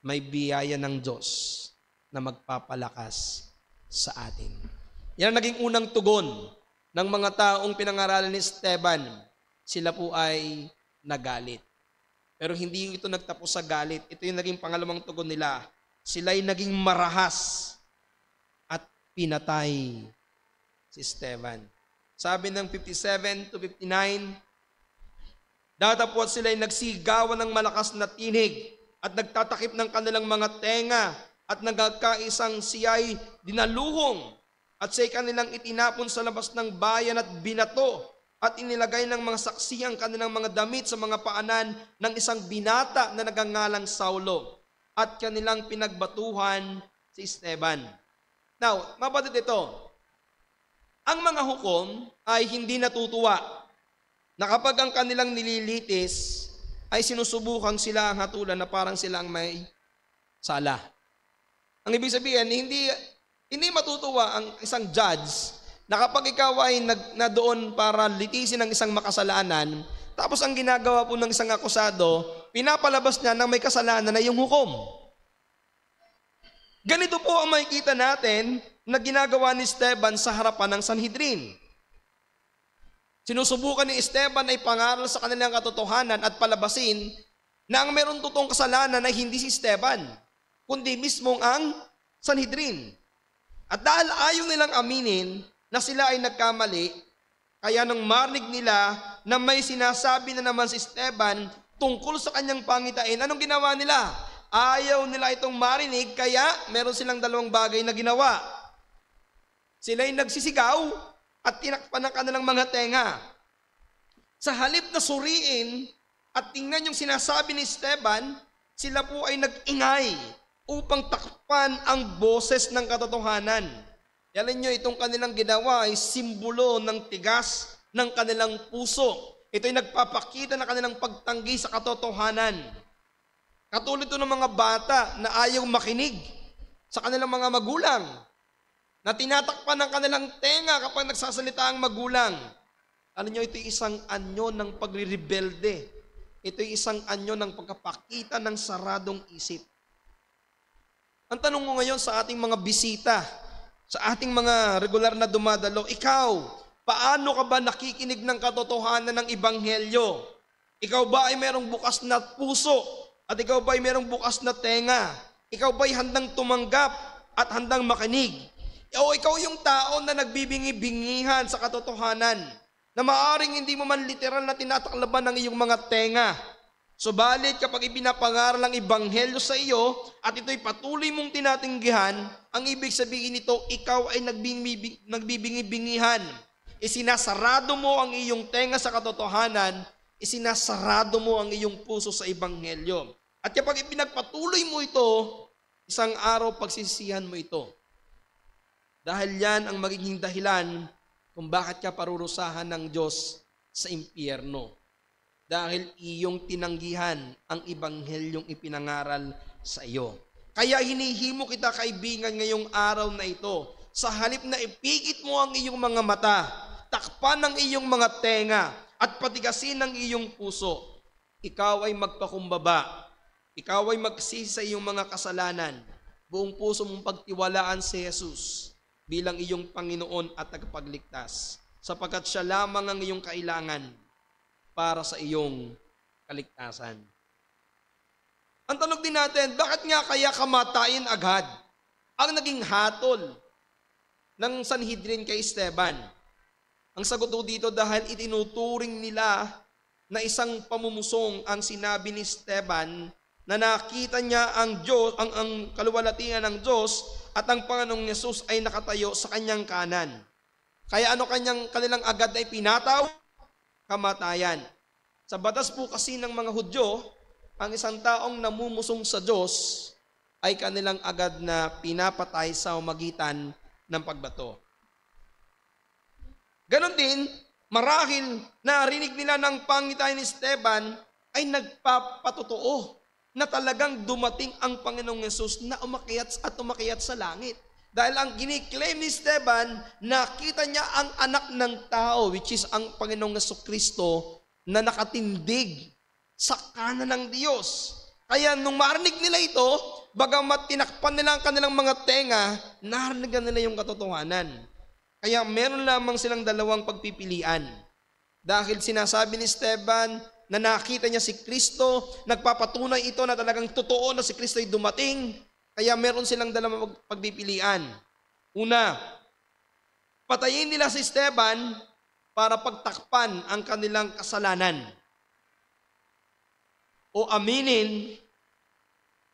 may biyaya ng Diyos na magpapalakas sa atin. Yan ang naging unang tugon ng mga taong pinangaralan ni Esteban. Sila po ay nagalit. Pero hindi ito nagtapos sa galit. Ito yung naging pangalawang tugon nila. Sila'y naging marahas at pinatay si Esteban. Sabi ng 57 to 59, datapot sila'y nagsigawan ng malakas na tinig at nagtatakip ng kanilang mga tenga at nagkakaisang siya'y dinaluhong at siya'y kanilang itinapon sa labas ng bayan at binato at inilagay ng mga saksi ang kanilang mga damit sa mga paanan ng isang binata na nagangalang Saulo at kanilang pinagbatuhan si Esteban. Now, mabatid ito. Ang mga hukom ay hindi natutuwa na kapag ang kanilang nililitis ay sinusubukan sila ang hatulan na parang sila ang may sala. Ang ibig sabihin, hindi matutuwa ang isang judge na kapag ikaw ay na doon para litisin ang isang makasalanan, tapos ang ginagawa po ng isang akusado, pinapalabas niya na may kasalanan na yung hukom. Ganito po ang makikita natin na ginagawa ni Esteban sa harapan ng Sanhedrin. Sinusubukan ni Esteban ay pangaral sa kanilang katotohanan at palabasin na ang meron totoong kasalanan ay hindi si Esteban, kundi mismong ang Sanhedrin. At dahil ayaw nilang aminin na sila ay nagkamali, kaya nang marinig nila na may sinasabi na naman si Esteban tungkol sa kanyang pangitain, anong ginawa nila? Ayaw nila itong marinig, kaya meron silang dalawang bagay na ginawa. Sila'y nagsisigaw at tinakpan ng kanilang mga tenga. Sa halip na suriin at tingnan yung sinasabi ni Esteban, sila po ay nag-ingay upang takpan ang boses ng katotohanan. Yalan nyo, itong kanilang ginawa ay simbolo ng tigas ng kanilang puso. Ito ay nagpapakita ng kanilang pagtanggi sa katotohanan. Katulad ito ng mga bata na ayaw makinig sa kanilang mga magulang, na tinatakpan ng kanilang tenga kapag nagsasalita ang magulang. Alam nyo, ito isang anyo ng pagre-rebelde. Ito isang anyo ng pagkapakita ng saradong isip. Ang tanong mo ngayon sa ating mga bisita, sa ating mga regular na dumadalo, ikaw, paano ka ba nakikinig ng katotohanan ng Ebanghelyo? Ikaw ba ay merong bukas na puso? At ikaw ba ay merong bukas na tenga? Ikaw ba ay handang tumanggap at handang makinig? O ikaw yung tao na nagbibingi-bingihan sa katotohanan, na maaring hindi mo man literal na tinataklaban ng iyong mga tenga. Subalit kapag ipinapangaral ang Ebanghelyo sa iyo at ito'y patuloy mong tinatinggihan, ang ibig sabihin nito, ikaw ay nagbibingi-bingihan. Isinasarado mo ang iyong tenga sa katotohanan, isinasarado mo ang iyong puso sa Ebanghelyo. At kapag ipinagpatuloy mo ito, isang araw pagsisihan mo ito. Dahil yan ang magiging dahilan kung bakit ka parurusahan ng Diyos sa impyerno. Dahil iyong tinanggihan ang Ebanghelyong ipinangaral sa iyo. Kaya hinihimo kita, kaibigan, ngayong araw na ito. Sa halip na ipikit mo ang iyong mga mata, takpan ang iyong mga tenga, at patigasin ang iyong puso, ikaw ay magpakumbaba. Ikaw ay magsisi sa iyong mga kasalanan. Buong puso mong pagtiwalaan si Jesus bilang iyong Panginoon at tagapagligtas, sapagkat siya lamang ang iyong kailangan para sa iyong kaligtasan. Ang tanong din natin, bakit nga kaya kamatayin agad ang naging hatol ng Sanhedrin kay Esteban? Ang sagot dito, dahil itinuturing nila na isang pamumusong ang sinabi ni Esteban na nakita niya ang Diyos, ang kaluwalhatian ng Diyos, at ang Panginoong Yesus ay nakatayo sa kanyang kanan. Kaya kanilang agad ay pinataw? Kamatayan. Sa batas po kasi ng mga Hudyo, ang isang taong namumusong sa Diyos ay kanilang agad na pinapatay sa magitan ng pagbato. Ganon din, marahil narinig nila ng pangitain ni Esteban ay nagpapatotoo na talagang dumating ang Panginoong Yesus na umakyat sa langit. Dahil ang giniklaim ni Esteban, nakita niya ang anak ng tao, which is ang Panginoong Jesucristo, na nakatindig sa kanan ng Diyos. Kaya nung marinig nila ito, bagamat tinakpan nila ang kanilang mga tenga, narinig nila yung katotohanan. Kaya meron lamang silang dalawang pagpipilian. Dahil sinasabi ni Esteban na nakita niya si Kristo, nagpapatunay ito na talagang totoo na si Kristo ay dumating. Kaya meron silang dalawang pagpipilian. Una, patayin nila si Esteban para pagtakpan ang kanilang kasalanan. O aminin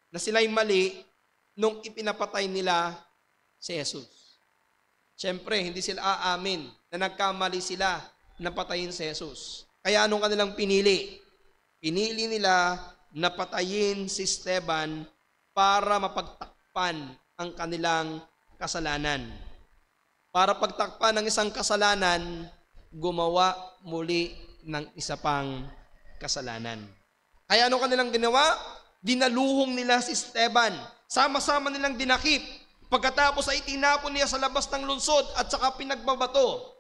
na sila'y mali nung ipinapatay nila si Jesus. Siyempre, hindi sila aamin na nagkamali sila na patayin si Jesus. Kaya anong kanilang pinili? Pinili nila na patayin si Esteban para mapagtakpan ang kanilang kasalanan. Para pagtakpan ng isang kasalanan, gumawa muli ng isa pang kasalanan. Kaya ano kanilang ginawa? Dinaluhong nila si Esteban. Sama-sama nilang dinakip. Pagkatapos ay tinapon niya sa labas ng lungsod at saka pinagbabato.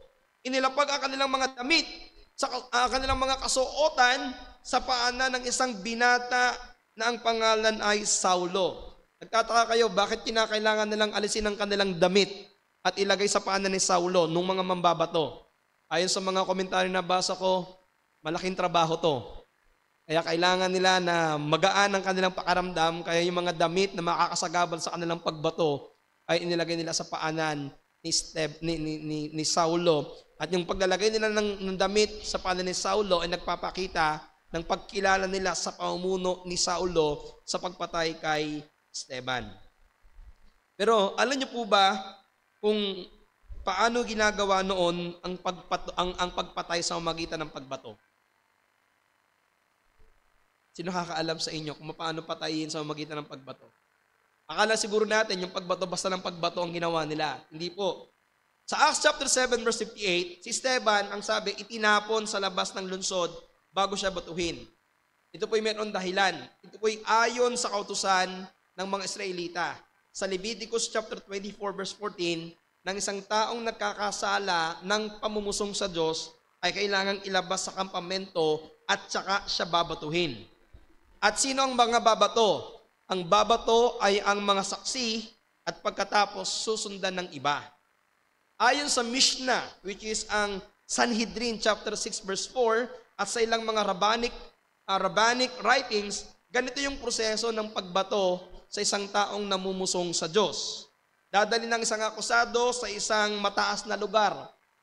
Inilapag ang kanilang mga damit, sa kanilang mga kasuotan sa paanan ng isang binata na ang pangalan ay Saulo. Nagtataka kayo, bakit kinakailangan nilang alisin ang kanilang damit at ilagay sa paanan ni Saulo nung mga mambabato? Ayon sa mga komentaryo na basa ko, malaking trabaho to. Kaya kailangan nila na magaan ang kanilang pakaramdam, kaya yung mga damit na makakasagabal sa kanilang pagbato ay inilagay nila sa paanan ni Saulo. At yung paglalagay nila ng damit sa paanan ni Saulo ay nagpapakita ng pagkilala nila sa pamumuno ni Saulo sa pagpatay kay Esteban. Pero alam niyo po ba kung paano ginagawa noon ang pagpatay sa pamamagitan ng pagbato? Sino nakakaalam sa inyo kung paano patayin sa pamamagitan ng pagbato? Akala siguro natin yung pagbato basta ng pagbato ang ginawa nila. Hindi po. Sa Acts chapter 7 verse 58, si Esteban, ang sabi, itinapon sa labas ng lungsod bago siya batuhin. Ito po'y mayroon dahilan. Ito po'y ayon sa kautusan ng mga Israelita. Sa Leviticus chapter 24 verse 14, ng isang taong nagkakasala ng pamumusong sa Diyos ay kailangang ilabas sa kampamento at saka siya babatuhin. At sino ang mga babato? Ang babato ay ang mga saksi at pagkatapos susundan ng iba. Ayon sa Mishnah, which is ang Sanhedrin chapter 6 verse 4 at sa ilang mga rabbinic writings, ganito yung proseso ng pagbato sa isang taong namumusong sa Diyos. Dadali ng isang akusado sa isang mataas na lugar,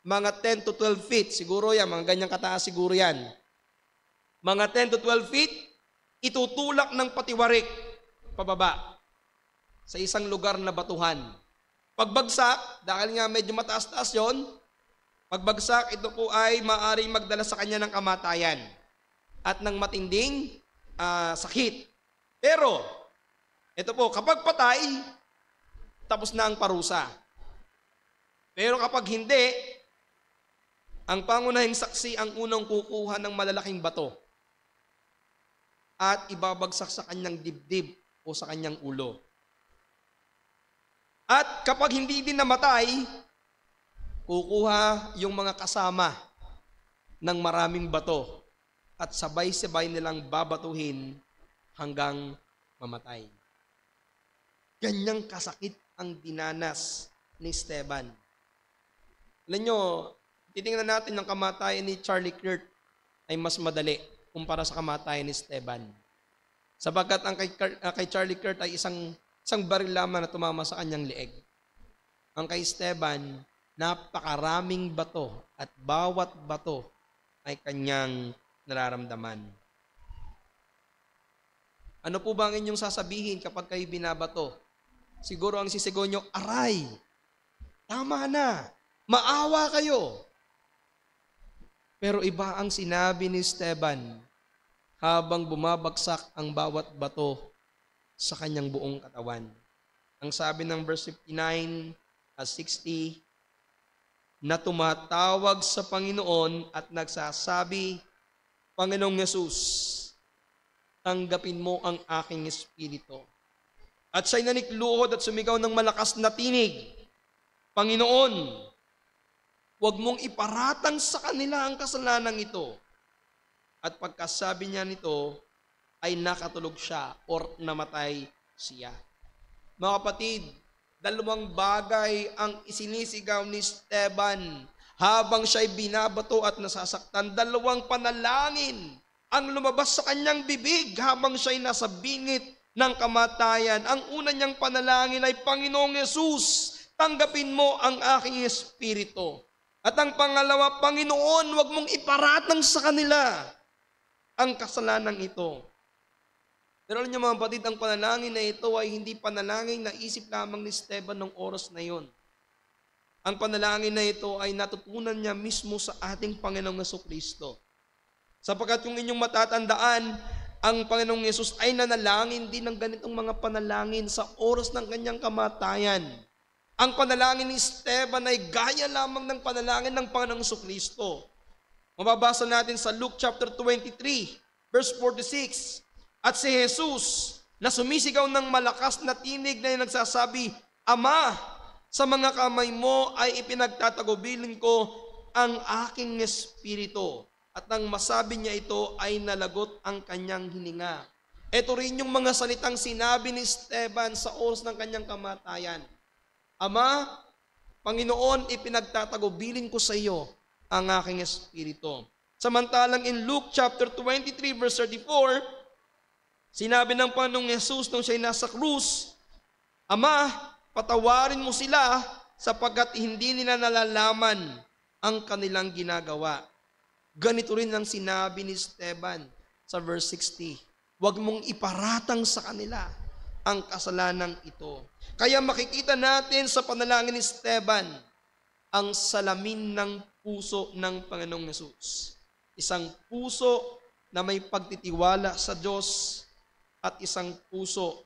mga 10 to 12 feet, siguro yan, mga ganyang kataas siguro yan. Mga 10 to 12 feet, itutulak ng patiwarik pababa sa isang lugar na batuhan. Pagbagsak, dahil nga medyo mataas-taas yon, pagbagsak, ito po ay maaaring magdala sa kanya ng kamatayan at ng matinding sakit. Pero, ito po, kapag patay, tapos na ang parusa. Pero kapag hindi, ang pangunahing saksi ang unang kukuha ng malalaking bato at ibabagsak sa kanyang dibdib o sa kanyang ulo. At kapag hindi din namatay, kukuha yung mga kasama ng maraming bato at sabay-sabay nilang babatuhin hanggang mamatay. Ganyang kasakit ang dinanas ni Esteban. Alam nyo, titingnan natin ang kamatayan ni Charlie Kirk ay mas madali kumpara sa kamatayan ni Esteban. Sapagkat ang kay Charlie Kirk ay isang baril lamang na tumama sa kanyang leeg. Ang kay Esteban, napakaraming bato at bawat bato ay kanyang nararamdaman. Ano po ba ang inyong sasabihin kapag kayo binabato? Siguro ang sisigaw nyo, aray! Tama na! Maawa kayo! Pero iba ang sinabi ni Esteban habang bumabagsak ang bawat bato sa kanyang buong katawan. Ang sabi ng verse 59 at 60, na tumatawag sa Panginoon at nagsasabi, Panginoong Yesus, tanggapin mo ang aking espiritu. At siya'y nanikluhod at sumigaw ng malakas na tinig, Panginoon, huwag mong iparatang sa kanila ang kasalanan ito. At pagkasabi niya nito, ay nakatulog siya or namatay siya. Mga kapatid, Dalawang bagay ang isinisigaw ni Esteban habang siya'y binabato at nasasaktan. Dalawang panalangin ang lumabas sa kanyang bibig habang siya'y nasa bingit ng kamatayan. Ang una niyang panalangin ay, Panginoong Yesus, tanggapin mo ang aking espiritu. At ang pangalawa, Panginoon, huwag mong iparatang sa kanila ang kasalanan ito. Pero alam niyo mga kapatid, ang panalangin na ito ay hindi panalangin na isip lamang ni Esteban ng oras na yon. Ang panalangin na ito ay natutunan niya mismo sa ating Panginoong Jesucristo. Sapagkat kung inyong matatandaan, ang Panginoong Yesus ay nanalangin din ng ganitong mga panalangin sa oras ng kanyang kamatayan. Ang panalangin ni Esteban ay gaya lamang ng panalangin ng Panginoong Jesucristo. Mababasa natin sa Luke chapter 23, verse 46. At si Jesus na sumisigaw ng malakas na tinig na nagsasabi, Ama, sa mga kamay mo ay ipinagtatagubilin ko ang aking espiritu. At nang masabi niya ito ay nalagot ang kanyang hininga. Ito rin yung mga salitang sinabi ni Esteban sa oras ng kanyang kamatayan. Ama, Panginoon, ipinagtatagubilin ko sa iyo ang aking espiritu. Samantalang in Luke chapter 23 verse 34, sinabi ng Panginoong Yesus nung siya'y nasa krus, Ama, patawarin mo sila sapagkat hindi nila nalalaman ang kanilang ginagawa. Ganito rin ang sinabi ni Esteban sa verse 60. Huwag mong iparatang sa kanila ang kasalanan ito. Kaya makikita natin sa panalangin ni Esteban ang salamin ng puso ng Panginoong Yesus. Isang puso na may pagtitiwala sa Diyos at isang puso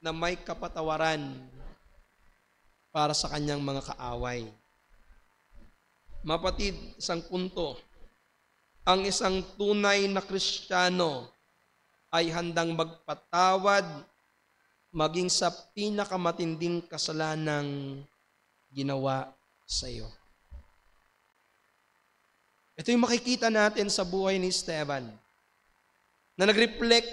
na may kapatawaran para sa kanyang mga kaaway. Mapatid, isang punto. Ang isang tunay na Kristiyano ay handang magpatawad maging sa pinakamatinding kasalanang ginawa sa iyo. Ito yung makikita natin sa buhay ni Esteban na nag-reflect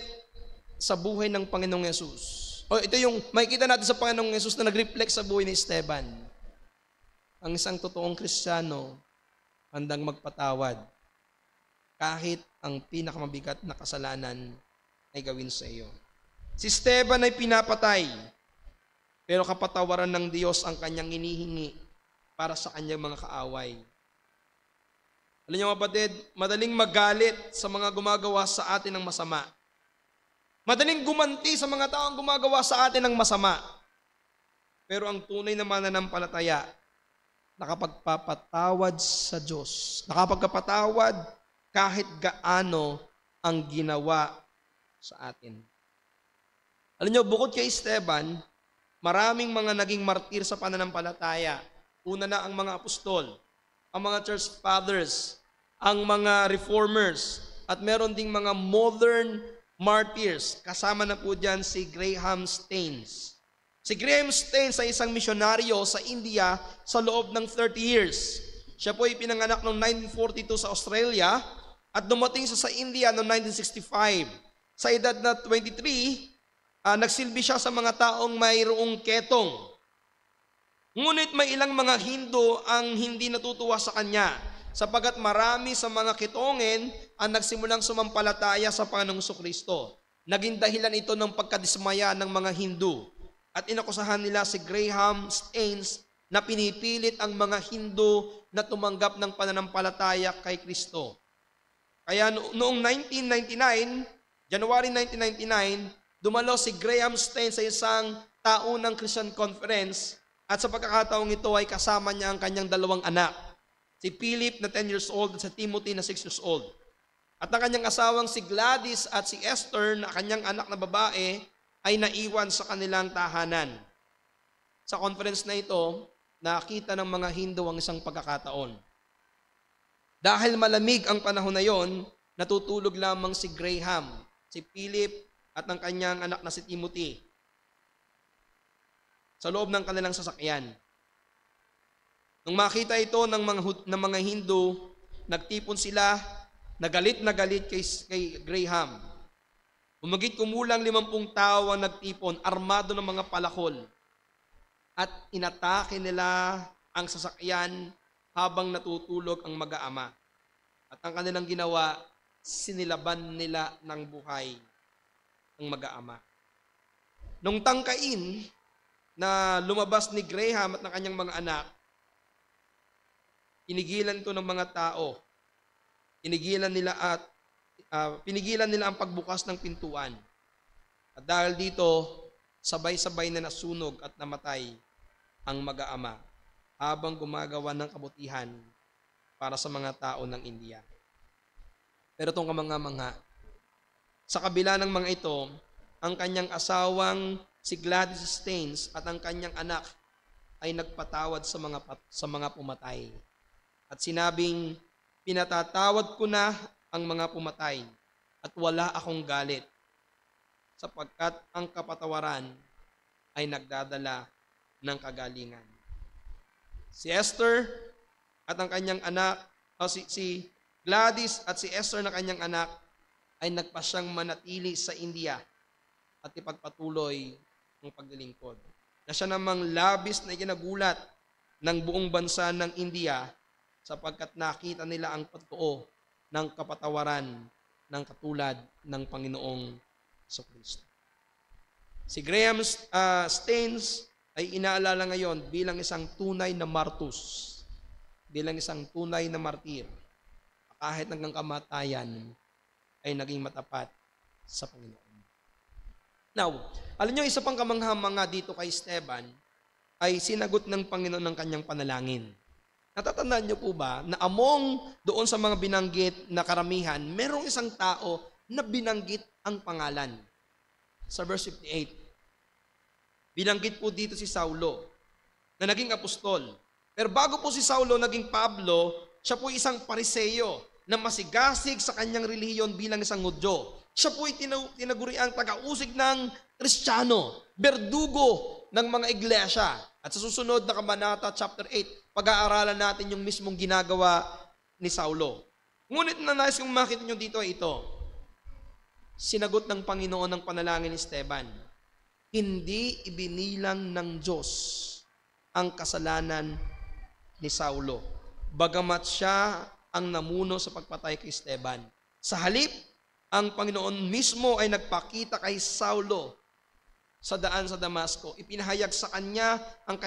sa buhay ng Panginoong Yesus. O ito yung makikita natin sa Panginoong Yesus na nag-reflect sa buhay ni Esteban. Ang isang totoong Kristiyano handang magpatawad kahit ang pinakamabigat na kasalanan ay gawin sa iyo. Si Esteban ay pinapatay, pero kapatawaran ng Diyos ang kanyang inihingi para sa kanyang mga kaaway. Alam niyo kapatid, madaling magalit sa mga gumagawa sa atin ng masama. Madaling gumanti sa mga taong gumagawa sa atin ng masama. Pero ang tunay na mananampalataya, nakapagpapatawad sa Diyos. Nakapagpapatawad kahit gaano ang ginawa sa atin. Alam niyo, bukod kay Esteban, maraming mga naging martir sa pananampalataya. Una na ang mga apostol, ang mga church fathers, ang mga reformers, at meron ding mga modern martyrs. Kasama na po dyan si Graham Staines. Si Graham Staines ay isang misyonaryo sa India sa loob ng 30 years. Siya po ay pinanganak noong 1942 sa Australia at dumating siya sa India noong 1965. Sa edad na 23, nagsilbi siya sa mga taong mayroong ketong. Ngunit may ilang mga Hindu ang hindi natutuwa sa kanya sapagkat marami sa mga ketongin ang nagsimulang sumampalataya sa Panginoong Jesucristo. Naging dahilan ito ng pagkadismaya ng mga Hindu at inakusahan nila si Graham Staines na pinipilit ang mga Hindu na tumanggap ng pananampalataya kay Kristo. Kaya noong 1999, January 1999, dumalo si Graham Staines sa isang taunang Christian Conference at sa pagkakataong ito ay kasama niya ang kanyang dalawang anak, si Philip na 10 years old at si Timothy na 6 years old. At ang kanyang asawang si Gladys at si Esther na kanyang anak na babae ay naiwan sa kanilang tahanan. Sa conference na ito, nakita ng mga Hindu ang isang pagkakataon. Dahil malamig ang panahon na yon, natutulog lamang si Graham, si Philip at ang kanyang anak na si Timothy sa loob ng kanilang sasakyan. Nung makita ito ng mga Hindu, nagtipon sila, nagalit kay Graham. Umagit kumulang 50 tao ang nagtipon, armado ng mga palakol. at inatake nila ang sasakyan habang natutulog ang mag-aama. At ang kanilang ginawa, sinilaban nila ng buhay ang mag-aama. Nung tangkain na lumabas ni Graham at ng kanyang mga anak, pinigilan ito ng mga tao. Pinigilan nila ang pagbukas ng pintuan. At dahil dito, sabay-sabay na nasunog at namatay ang mag-aama habang gumagawa ng kabutihan para sa mga tao ng India. Pero itong kamangha-mangha, sa kabila ng mga ito, ang kanyang asawang si Gladys Staines at ang kanyang anak ay nagpatawad sa mga pumatay. At sinabing, pinatatawad ko na ang mga pumatay at wala akong galit sapagkat ang kapatawaran ay nagdadala ng kagalingan. Si Esther at ang kanyang anak, si Gladys at si Esther na kanyang anak ay nagpasyang manatili sa India at ipagpatuloy ang paglilingkod. Na siya namang labis na ikinagulat ng buong bansa ng India sapagkat nakita nila ang totoo ng kapatawaran ng katulad ng Panginoong Jesucristo. Si Graham Staines ay inaalala ngayon bilang isang tunay na martus, bilang isang tunay na martir. Kahit hanggang kamatayan ay naging matapat sa Panginoon. Now, alam nyo, isa pang kamangha-mangha dito kay Esteban ay sinagot ng Panginoon ng kanyang panalangin. Natatandaan nyo po ba na among doon sa mga binanggit na karamihan, merong isang tao na binanggit ang pangalan. Sa verse 58, binanggit po dito si Saulo na naging apostol. Pero bago po si Saulo naging Pablo, siya po isang pariseyo na masigasig sa kanyang relihiyon bilang isang Hudyo. Siya po ay tinaguriang taga-usig ng Kristiyano, berdugo ng mga iglesia. At sa susunod na kabanata, chapter 8, pag-aaralan natin yung mismong ginagawa ni Saulo. Ngunit na nais kong makita nyo dito ay ito. Sinagot ng Panginoon ng panalangin ni Esteban. Hindi ibinilang ng Diyos ang kasalanan ni Saulo, bagamat siya ang namuno sa pagpatay kay Esteban. Sa halip, ang Panginoon mismo ay nagpakita kay Saulo sa daan sa Damasco. Ipinahayag sa kanya ang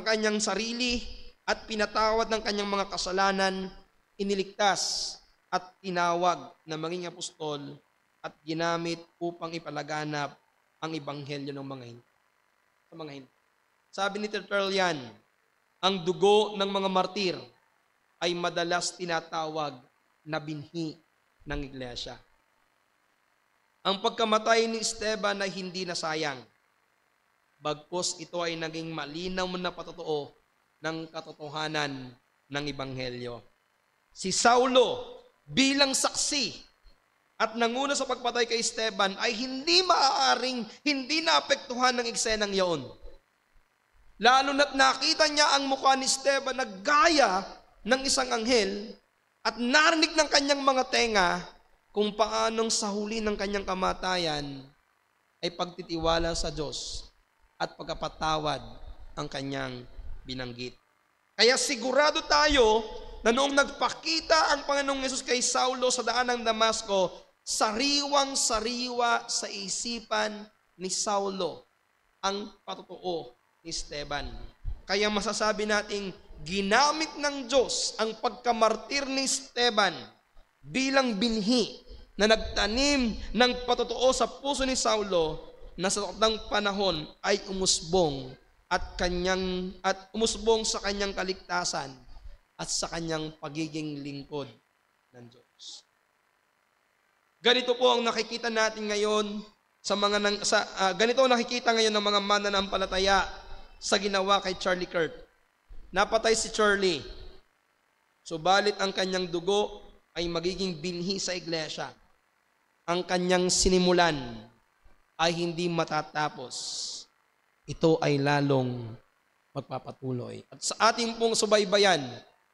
kanyang sarili at pinatawad ng kanyang mga kasalanan, iniligtas at tinawag na maging apostol at ginamit upang ipalaganap ang ebanghelyo ng mga hindi. Sabi ni Tertullian, ang dugo ng mga martir ay madalas tinatawag na binhi ng iglesia. Ang pagkamatay ni Esteban ay hindi nasayang. Bagkus ito ay naging malinaw na patotoo ng katotohanan ng ebanghelyo. Si Saulo bilang saksi at nanguna sa pagpatay kay Esteban ay hindi maaaring hindi naapektuhan ng eksenang iyon. Lalo na't nakita niya ang mukha ni Esteban na gaya ng isang anghel at narinig ng kanyang mga tenga kung paanong sa huli ng kanyang kamatayan ay pagtitiwala sa Diyos at pagkapatawad ang kanyang binanggit. Kaya sigurado tayo na noong nagpakita ang Panginoong Yesus kay Saulo sa daan ng Damasco, sariwang-sariwa sa isipan ni Saulo ang patotoo ni Esteban. Kaya masasabi nating ginamit ng Diyos ang pagkamartir ni Esteban bilang binhi na nagtanim ng patotoo sa puso ni Saulo na sa takdang panahon ay umusbong sa kanyang kaligtasan at sa kanyang pagiging lingkod ng Diyos. Ganito po ang nakikita natin ngayon ganito ang nakikita ngayon ng mga mananampalataya sa ginawa kay Charlie Kirk. Napatay si Charlie. Subalit ang kanyang dugo ay magiging binhi sa iglesia. Ang kanyang sinimulan ay hindi matatapos. Ito ay lalong magpapatuloy. At sa ating pong subaybayan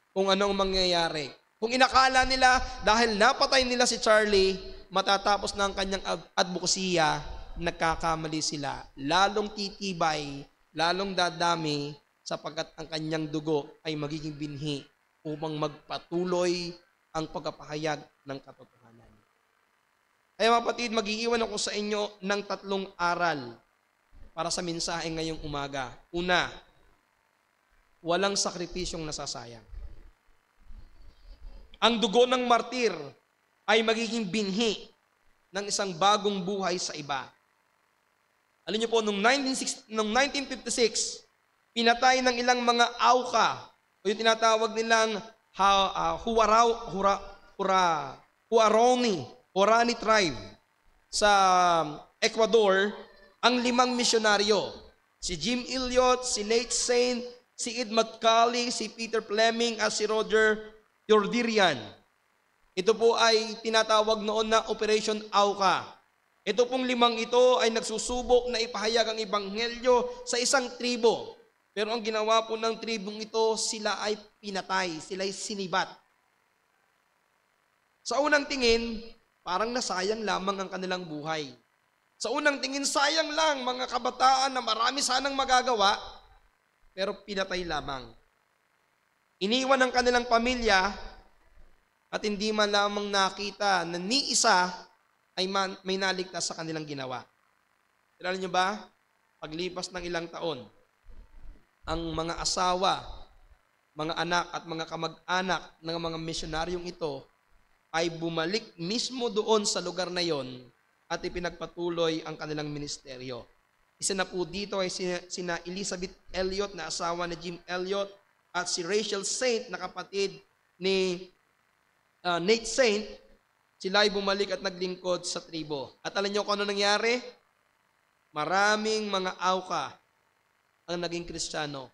kung anong mangyayari. Kung inakala nila dahil napatay nila si Charlie, matatapos na ang kanyang advokasya, nagkakamali sila, lalong titibay, lalong dadami, sapagkat ang kanyang dugo ay magiging binhi upang magpatuloy ang pagpapahayag ng katotohanan. Kaya mga kapatid, mag-iiwan ako sa inyo ng 3 aral para sa mensahe ngayong umaga. Una, walang sakripisyong nasasayang. Ang dugo ng martir ay magiging binhi ng isang bagong buhay sa iba. Alam niyo po, noong 1956, pinatay ng ilang mga Auca, o yung tinatawag nilang Huarani tribe sa Ecuador, ang 5 misyonaryo. Si Jim Elliot, si Nate Saint, si Ed McCauley, si Peter Fleming, at si Roger Yordirian. Ito po ay tinatawag noon na Operation Auca. Ito pong 5 ito ay nagsusubok na ipahayag ang ebanghelyo sa isang tribo. Pero ang ginawa po ng tribong ito, sila ay pinatay, sila ay sinibat. Sa unang tingin, parang nasayang lamang ang kanilang buhay. Sa unang tingin, sayang lang mga kabataan na marami sanang magagawa, pero pinatay lamang. Iniwan ng kanilang pamilya at hindi man lamang nakita na ni isa ay may naligtas sa kanilang ginawa. Kilala niyo ba? Paglipas ng ilang taon, ang mga asawa, mga anak at mga kamag-anak ng mga misyonaryong ito ay bumalik mismo doon sa lugar na yon at ipinagpatuloy ang kanilang ministeryo. Isa na po dito ay sina Elizabeth Elliot na asawa ni Jim Elliot at si Rachel Saint na kapatid ni Nate Saint. Sila ay bumalik at naglingkod sa tribo. At alam niyo kung ano nangyari? Maraming mga Auca ang naging Kristiyano,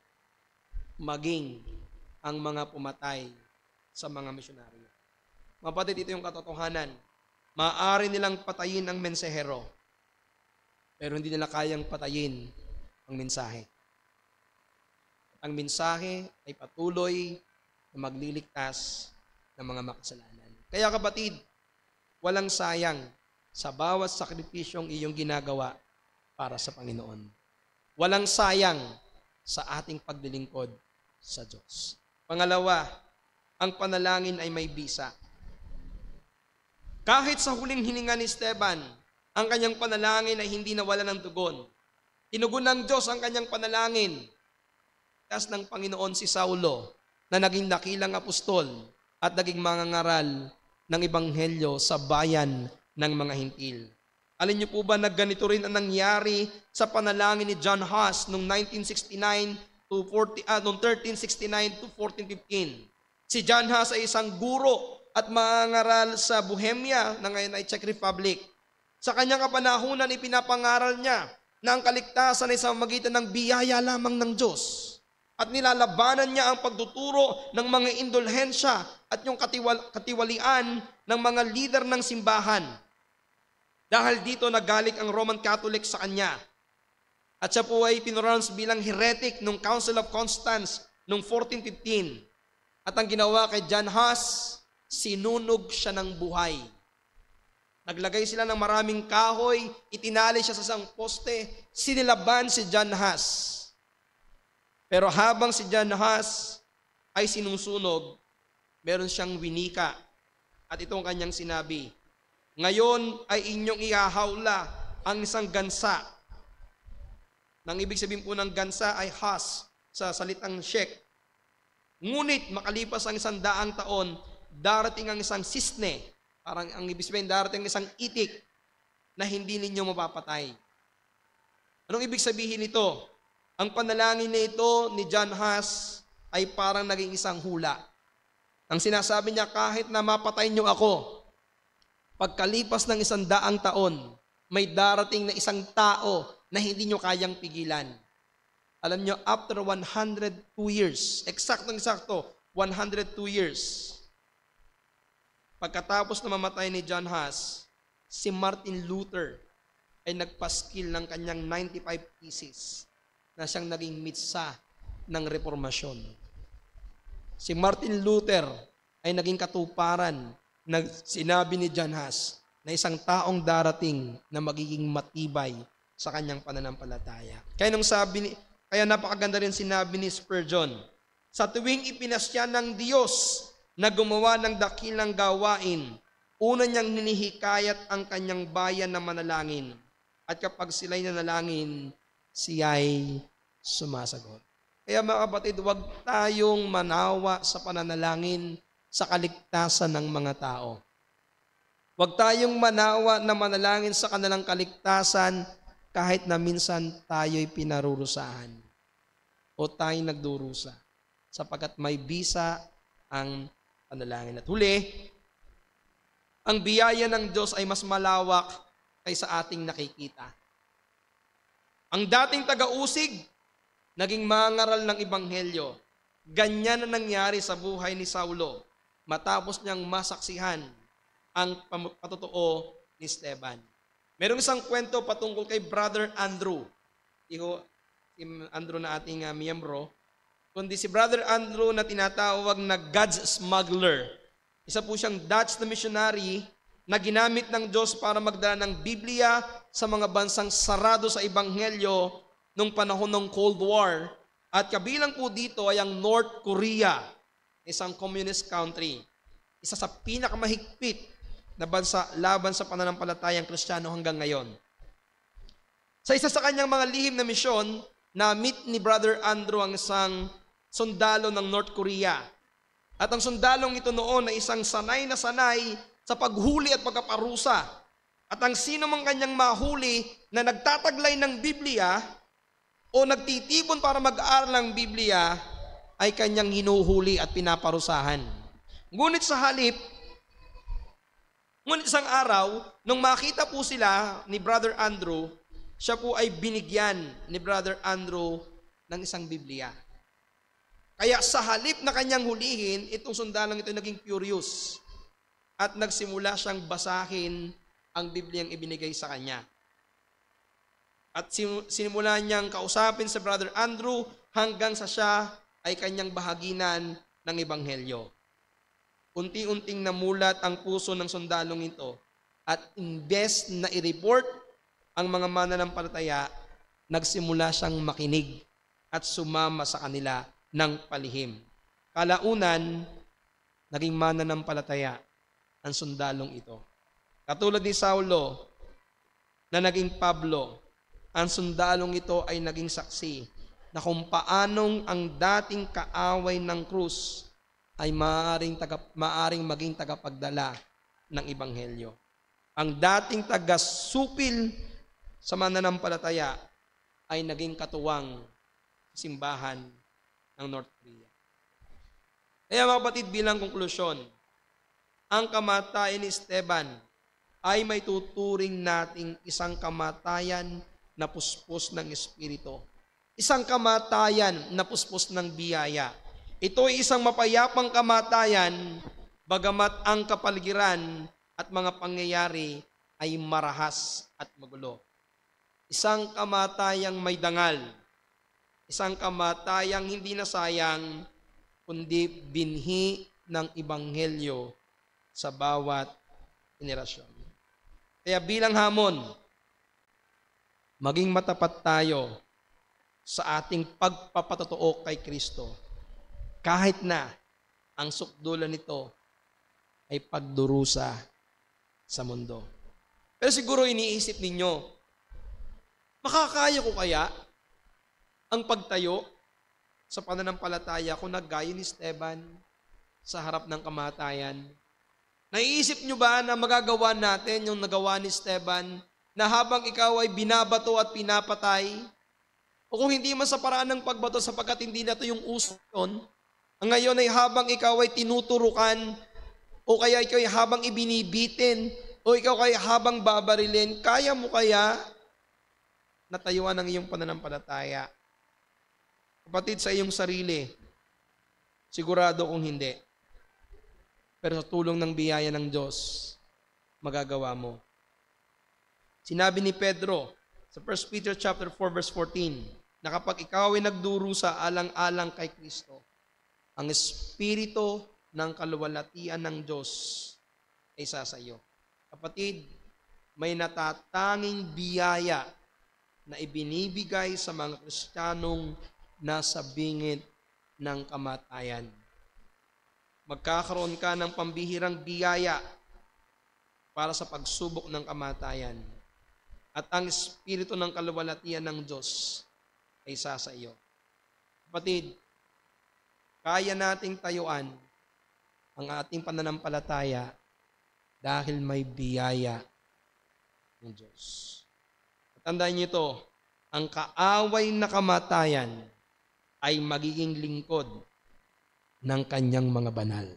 maging ang mga pumatay sa mga misyonaryo. Mga kapatid, ito yung katotohanan. Maaari nilang patayin ang mensahero, pero hindi nila kayang patayin ang mensahe. Ang mensahe ay patuloy na magliligtas ng mga makasalanan. Kaya kapatid, walang sayang sa bawat sakripisyong iyong ginagawa para sa Panginoon. Walang sayang sa ating paglilingkod sa Diyos. Pangalawa, ang panalangin ay may bisa. Kahit sa huling hininga ni Esteban, ang kanyang panalangin ay hindi nawala ng tugon. Tinugon ng Diyos ang kanyang panalangin. Kas ng Panginoon si Saulo na naging dakilang apostol at naging mangangaral ng ebanghelyo sa bayan ng mga hintil. Alin niyo po ba na ganito rin ang nangyari sa panalangin ni John Huss noong 1369 to 1415. Si John Huss ay isang guro at mangangaral sa Bohemia na ngayon ay Czech Republic. Sa kanyang kapanahunan, ipinapangaral niya na ang kaligtasan ay sa magitan ng biyaya lamang ng Diyos. At nilalabanan niya ang pagtuturo ng mga indulhensya at yung katiwalian ng mga leader ng simbahan. Dahil dito nagalit ang Roman Catholic sa kanya. At siya po ay pinronounce bilang heretic nung Council of Constance noong 1415. At ang ginawa kay John Huss, sinunog siya ng buhay. Naglagay sila ng maraming kahoy, itinali siya sa isang poste, sinilaban si John Huss. Pero habang si John Huss ay sinusunog, meron siyang winika. At itong kanyang sinabi, ngayon ay inyong ihahawla ang isang gansa. Nang ibig sabihin po ng gansa ay Huss sa salitang Czech. Ngunit makalipas ang 100 taon, darating ang isang sisne, parang ang ibig sabihin, darating ang isang itik na hindi ninyo mapapatay. Anong ibig sabihin nito? Ang panalangin na ito ni John Huss ay parang naging isang hula. Ang sinasabi niya, kahit na mapatay niyo ako, pagkalipas ng 100 taon, may darating na isang tao na hindi niyo kayang pigilan. Alam niyo, after 102 years, eksakto, 102 years, pagkatapos na mamatay ni John Huss, si Martin Luther ay nagpaskil ng kanyang 95 thesis na siyang naging mitsa ng reformasyon. Si Martin Luther ay naging katuparan na sinabi ni John Huss na isang taong darating na magiging matibay sa kanyang pananampalataya. Kaya napakaganda rin sinabi ni Spurgeon, sa tuwing ipinasya ng Diyos na gumawa ng dakilang gawain, una niyang hinihikayat ang kanyang bayan na manalangin. At kapag sila'y nanalangin, siya'y sumasagot. Kaya mga kapatid, huwag tayong manawa sa pananalangin sa kaligtasan ng mga tao. Huwag tayong manawa na manalangin sa kanilang kaligtasan kahit na minsan tayo'y pinarurusahan o tayo'y nagdurusa sapagkat may bisa ang panalangin. At huli, ang biyaya ng Diyos ay mas malawak kaysa ating nakikita. Ang dating taga-usig, naging mangaral ng Ebanghelyo. Ganyan na nangyari sa buhay ni Saulo matapos niyang masaksihan ang patotoo ni Esteban. Merong isang kwento patungkol kay Brother Andrew. Si Andrew na ating miyembro, kundi si Brother Andrew na tinatawag na God's smuggler. Isa po siyang Dutch na missionary na ginamit ng Diyos para magdala ng Biblia sa mga bansang sarado sa Ebanghelyo nung panahon ng Cold War. At kabilang po dito ay ang North Korea, isang communist country. Isa sa pinakamahigpit na bansa laban sa pananampalatayang Kristiyano hanggang ngayon. Sa isa sa kanyang mga lihim na misyon, na-meet ni Brother Andrew ang isang sundalo ng North Korea. At ang sundalong ito noon ay isang sanay na sanay sa paghuli at pagkaparusa. At ang sino mang kanyang mahuli na nagtataglay ng Biblia o nagtitipon para mag-aaral ng Biblia ay kanyang hinuhuli at pinaparusahan. Ngunit isang araw, nung makita po sila ni Brother Andrew, siya po ay binigyan ni Brother Andrew ng isang Biblia. Kaya sa halip na kanyang hulihin, itong sundalang ito naging curious at nagsimula siyang basahin ang Bibliang ibinigay sa kanya. At sinimula niyang kausapin sa Brother Andrew hanggang sa siya ay kanyang bahaginan ng Ebanghelyo. Unti-unting namulat ang puso ng sundalong ito at imbes na i-report ang mga mananampalataya, nagsimula siyang makinig at sumama sa kanila ng palihim. Kalaunan, naging mananampalataya ang sundalong ito. Katulad ni Saulo na naging Pablo, ang sundalong ito ay naging saksi na kung paanong ang dating kaaway ng krus ay maaring maging tagapagdala ng Ebanghelyo. Ang dating taga-supil sa mananampalataya ay naging katuwang simbahan ng North Korea. Kaya mga kapatid, bilang konklusyon, ang kamatayan ni Esteban ay may tuturing nating isang kamatayan na puspos ng Espiritu. Isang kamatayan na puspos ng biyaya. Ito ay isang mapayapang kamatayan, bagamat ang kapaligiran at mga pangyayari ay marahas at magulo. Isang kamatayang may dangal. Isang kamatayang hindi nasayang, kundi binhi ng Ebanghelyo sa bawat henerasyon. Kaya bilang hamon, maging matapat tayo sa ating pagpapatotoo kay Kristo. Kahit na ang sukdulan nito ay pagdurusa sa mundo. Pero siguro iniisip ninyo, makakaya ko kaya ang pagtayo sa pananampalataya kung naggaya ni Esteban sa harap ng kamatayan? Naiisip nyo ba na magagawa natin yung nagawa ni Esteban na habang ikaw ay binabato at pinapatay, o kung hindi man sa paraan ng pagbato sapagkat hindi na ito yung uso yun, ang ngayon ay habang ikaw ay tinuturukan, o kaya ikaw ay habang ibinibitin, o ikaw ay habang babarilin, kaya mo kaya natayuan ang iyong pananampalataya? Kapatid, sa iyong sarili, sigurado kung hindi. Pero sa tulong ng biyaya ng Diyos, magagawa mo. Sinabi ni Pedro sa 1 Peter chapter 4 verse 14, na kapag ikaw ay nagdurusa alang-alang kay Kristo, ang Espiritu ng kaluwalhatian ng Diyos ay isa sa iyo. Kapatid, may natatanging biyaya na ibinibigay sa mga Kristiyanong nasa bingit ng kamatayan. Magkakaroon ka ng pambihirang biyaya para sa pagsubok ng kamatayan. At ang Espiritu ng kaluwalhatian ng Diyos ay isa sa iyo. Kapatid, kaya nating tayuan ang ating pananampalataya dahil may biyaya ng Diyos. At tandaan niyo ito, ang kaaway na kamatayan ay magiging lingkod ng kanyang mga banal.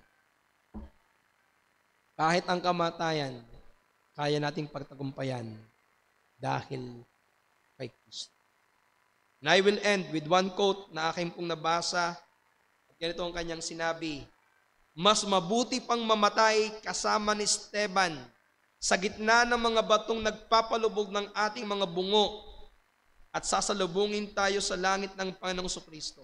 Kahit ang kamatayan, kaya nating pagtagumpayan dahil kay Kristo. And I will end with one quote na aking pong nabasa. At ganito ang kanyang sinabi, mas mabuti pang mamatay kasama ni Esteban sa gitna ng mga batong nagpapalubog ng ating mga bungo at sasalubungin tayo sa langit ng Panginoong Kristo.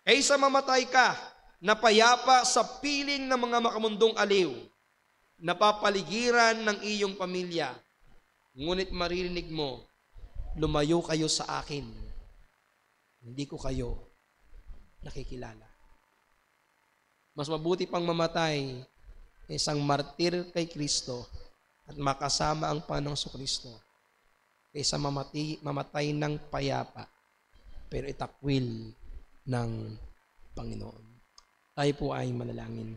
Kaysa mamatay ka, napayapa sa piling ng mga makamundong aliw, napapaligiran ng iyong pamilya, ngunit maririnig mo, lumayo kayo sa akin, hindi ko kayo nakikilala. Mas mabuti pang mamatay isang martir kay Kristo at makasama ang Panginoong Kristo kaysa mamatay ng payapa pero itakwil ng Panginoon. Tayo po ay manalangin.